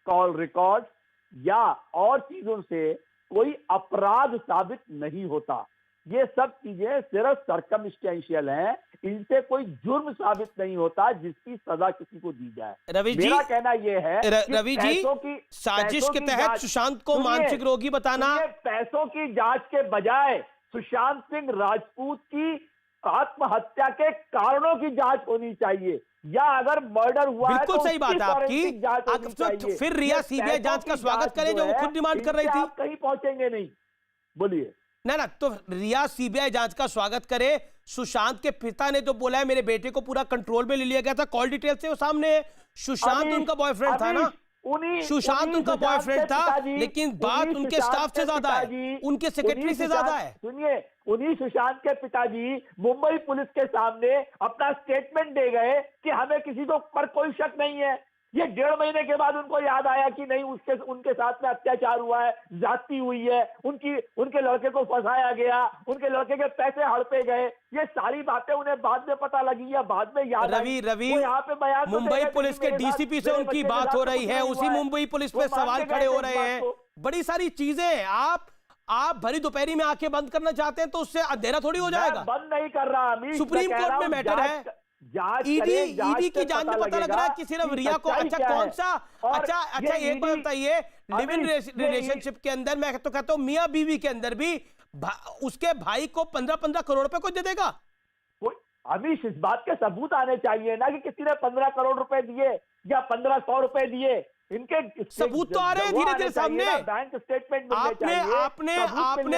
कॉल रिकॉर्ड या और चीजों से कोई अपराध साबित नहीं होता। ये सब चीजें सिर्फ सर्कमस्टेंशियल हैं, इनसे कोई जुर्म साबित नहीं होता जिसकी सजा किसी को दी जाए। रवि जी, मेरा कहना यह है कि रवि जी, साजिश के तहत सुशांत को मानसिक रोगी बताना, पैसों की जांच के बजाय सुशांत सिंह राजपूत की आत्महत्या के कारणों की जांच होनी चाहिए, या अगर मर्डर हुआ है बिल्कुल तो सही बात है फॉरेंसिक जांच होनी आपकी। चाहिए। फिर रिया सीबीआई जांच का स्वागत करे जो वो खुद डिमांड कर रही थी। आप कहीं पहुंचेंगे नहीं। बोलिए ना, तो रिया सीबीआई जांच का स्वागत करे। सुशांत के पिता ने तो बोला है मेरे बेटे को पूरा कंट्रोल में ले लिया गया था, कॉल डिटेल से वो सामने है। सुशांत उनका बॉयफ्रेंड था ना, सुशांत उनका बॉयफ्रेंड था, लेकिन बात उनके स्टाफ से ज्यादा है, उनके सेक्रेटरी से ज्यादा है। सुनिए, उन्हीं सुशांत के पिताजी मुंबई पुलिस के सामने अपना स्टेटमेंट दे गए कि हमें किसी को पर कोई शक नहीं है। ये 1.5 महीने के बाद उनको याद आया कि नहीं, उनके साथ में अत्याचार हुआ है, ज्यादती हुई है, उनके लड़के को फंसाया गया, उनके लड़के के पैसे हड़पे गए। ये सारी बातें उन्हें बाद में पता लगी या बाद में याद आई। रवि, यहाँ पे बयान मुंबई पुलिस के डीसीपी से उनकी बात हो रही है, उसी मुंबई पुलिस पे सवाल खड़े हो रहे हैं। बड़ी सारी चीजें हैं। आप भरी दोपहरी में आंखें बंद करना चाहते हैं तो उससे अंधेरा थोड़ी हो जाएगा। बंद नहीं कर रहा, सुप्रीम कोर्ट में मैटर है, ईडी की जांच में पता लग रहा है कि सिर्फ रिया को, अच्छा कौन सा, अच्छा एक बात बताइए, लिव इन रिलेशनशिप के अंदर मैं तो कहता हूँ मियां बीवी के अंदर भी उसके भाई को 15-15 करोड़ रुपए को दे देगा। अमीश, इस बात के सबूत आने चाहिए ना कि किसी ने 15 करोड़ रुपए दिए या 1500 रुपए दिए। इनके सबूत तो आ रहे हैं धीरे धीरे सामने। बैंक स्टेटमेंट आपने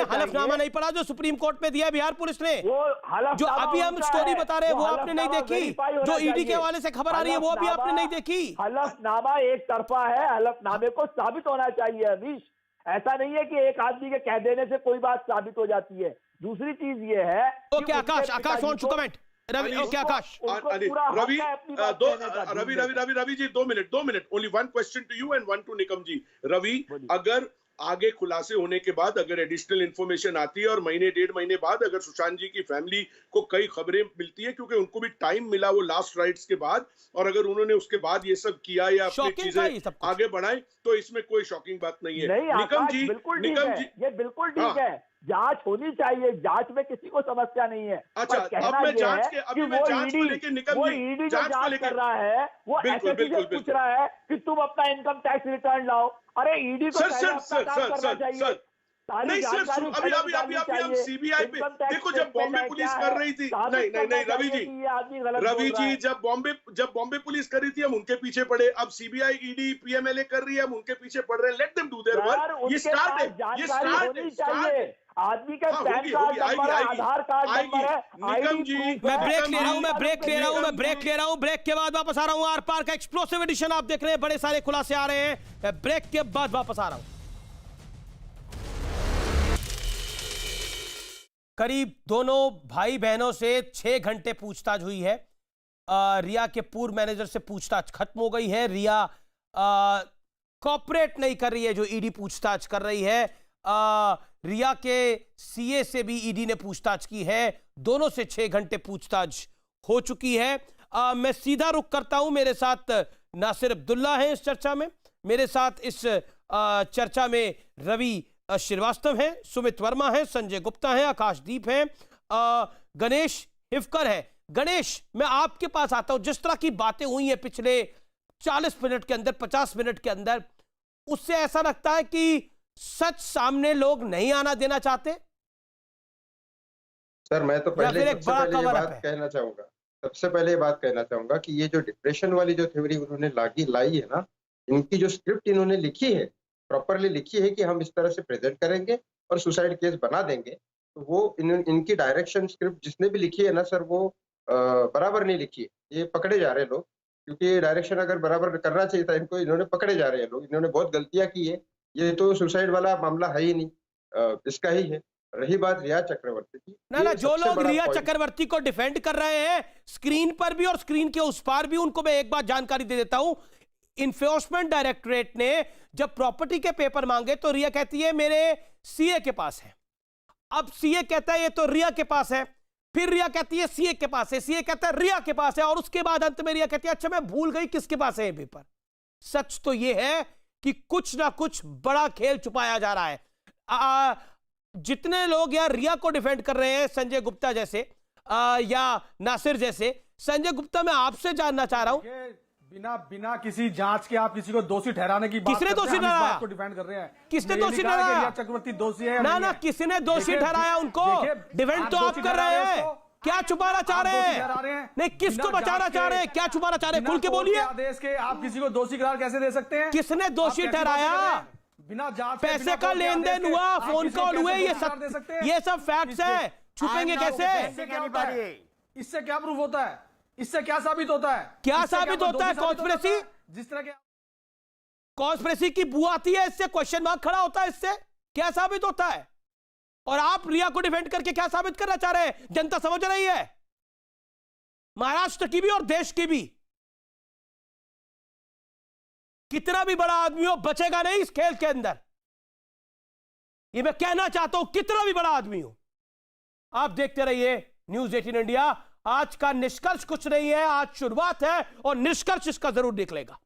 हलफनामा नहीं पढ़ा जो सुप्रीम कोर्ट में दिया बिहार पुलिस ने, जो अभी हम स्टोरी बता रहे हैं वो आपने नहीं देखी, जो ईडी के हवाले से खबर आ रही है वो भी आपने नहीं देखी। हलफनामा एक तरफा है, हलफनामे को साबित होना चाहिए अमीश। ऐसा नहीं है कि एक आदमी के कह देने से कोई बात साबित हो जाती है। दूसरी चीज ये है, okay Akash wants to comment. Ravi, okay Akash, Ravi ji 2 minute, only 1 question to you and 1 to Nikam ji. Ravi, अगर आगे खुलासे होने के बाद अगर एडिशनल इंफॉर्मेशन आती है और महीने 1.5 महीने बाद अगर सुशांत जी की फैमिली को कई खबरें मिलती है, क्योंकि उनको भी टाइम मिला वो लास्ट राइट्स के बाद, और अगर उन्होंने उसके बाद ये सब किया या अपनी चीजें आगे बढ़ाई, तो इसमें कोई शॉकिंग बात नहीं है। निकम जी, ये बिल्कुल ठीक है, जांच होनी चाहिए, जांच में किसी को समस्या नहीं है। अच्छा, अब मैं जांच को लेके निकम जी, ईडी जो जांच कर रहा है वो एसएससी से पूछ रहा है कि तुम अपना इनकम टैक्स रिटर्न लाओ। अरे ईडी को पहले अपना काम करना चाहिए। नहीं सर, अभी सीबीआई पे देखो, जब बॉम्बे पुलिस कर रही थी, नहीं रवि जी, जब बॉम्बे पुलिस कर रही थी हम उनके पीछे पड़े, अब सीबीआई, ईडी, पीएमएलए कर रही है, हम उनके पीछे पड़ रहे हैं। Let them do their work. ये स्टार्ट है। आदमी का पैन कार्ड नंबर है, आधार कार्ड नंबर है। निकम जी, मैं ब्रेक ले रहा हूं, ब्रेक के बाद वापस आ रहा हूं। आर पार का एक्सप्लोसिव एडिशन आप देख रहे हैं, बड़े सारे खुलासे आ रहे हैं। मैं ब्रेक के बाद वापस आ रहा हूं। करीब दोनों भाई बहनों से 6 घंटे पूछताछ हुई है। रिया के पूर्व मैनेजर से पूछताछ खत्म हो गई है। रिया कॉपरेट नहीं कर रही है जो ईडी पूछताछ कर रही है। रिया के सीए से भी ईडी ने पूछताछ की है। दोनों से 6 घंटे पूछताछ हो चुकी है। मैं सीधा रुख करता हूं, मेरे साथ नासिर अब्दुल्ला हैं इस चर्चा में, मेरे साथ इस चर्चा में रवि श्रीवास्तव हैं, सुमित वर्मा हैं, संजय गुप्ता हैं, आकाशदीप हैं, गणेश हिफकर है। गणेश, मैं आपके पास आता हूं। जिस तरह की बातें हुई हैं पिछले 40 मिनट के अंदर, 50 मिनट के अंदर, उससे ऐसा लगता है कि सच सामने लोग नहीं आना देना चाहते। सर, मैं तो पहले सबसे पहले ये बात कहना चाहूंगा कि ये जो डिप्रेशन वाली जो थ्योरी उन्होंने लाई है ना, इनकी जो स्क्रिप्ट इन्होंने लिखी है, प्रॉपरली लिखी है कि हम इस तरह से प्रेजेंट करेंगे और सुसाइड केस बना देंगे, तो वो इनकी डायरेक्शन स्क्रिप्ट जिसने भी लिखी है ना सर, वो बराबर नहीं लिखी है। ये पकड़े जा रहे हैं लोग, क्योंकि डायरेक्शन अगर बराबर करना चाहिए था इनको, इन्होंने पकड़े जा रहे हैं लोग। इन्होंने बहुत गलतियां की है। ये तो सुसाइड वाला मामला है ही नहीं, इसका ही है। रही बात रिया चक्रवर्ती की, ना जो लोग रिया चक्रवर्ती को डिफेंड कर रहे हैं स्क्रीन पर भी और स्क्रीन के उस पार भी, उनको मैं एक बात जानकारी दे देता हूं। इन्फोर्समेंट डायरेक्टरेट ने जब प्रॉपर्टी के पेपर मांगे तो रिया कहती है मेरे सीए के पास है। अब सीए कहता है ये तो रिया के पास है। फिर रिया कहती है सीए के पास है, सीए कहता है रिया के पास है, और उसके बाद अंत में रिया कहती है अच्छा मैं भूल गई किसके पास है ये पेपर। सच तो ये है कि कुछ ना कुछ बड़ा खेल छुपाया जा रहा है। जितने लोग यार रिया को डिफेंड कर रहे हैं, संजय गुप्ता जैसे या नासिर जैसे, संजय गुप्ता मैं आपसे जानना चाह रहा हूं, बिना किसी जांच के आप किसी को दोषी ठहराने की बात किसने दोषी ठहराया? को डिफेंड कर रहे हैं। किसने दोषी ठहराया? रिया चक्रवर्ती दोषी है? ना किसने दोषी ठहराया उनको? डिफेंड तो आप कर रहे हैं, क्या छुपाना चाह रहे हैं? नहीं, किसको बचाना चाह रहे हैं? क्या छुपाना चाह रहे हैं? खुल के बोलिए। आदेश के आप किसी को दोषी करार कैसे दे सकते हैं? किसने दोषी ठहराया? बिना जांच पैसे का लेन देन हुआ, फोन कॉल हुए, ये सब फैक्ट्स है, छुपेंगे कैसे? इससे क्या प्रूफ होता है? इससे क्या साबित होता है? क्या साबित होता है? कॉन्स्पिरेसी, जिस तरह के कॉन्स्पिरेसी की बू आती है, इससे क्वेश्चन मार्क खड़ा होता है, इससे क्या साबित होता है? और आप रिया को डिफेंड करके क्या साबित करना चाह रहे हैं? जनता समझ रही है, महाराष्ट्र की भी और देश की भी। कितना भी बड़ा आदमी हो बचेगा नहीं इस खेल के अंदर, ये मैं कहना चाहता हूं, कितना भी बड़ा आदमी हो। आप देखते रहिए न्यूज़ 18 इंडिया। आज का निष्कर्ष कुछ नहीं है, आज शुरुआत है और निष्कर्ष इसका जरूर निकलेगा।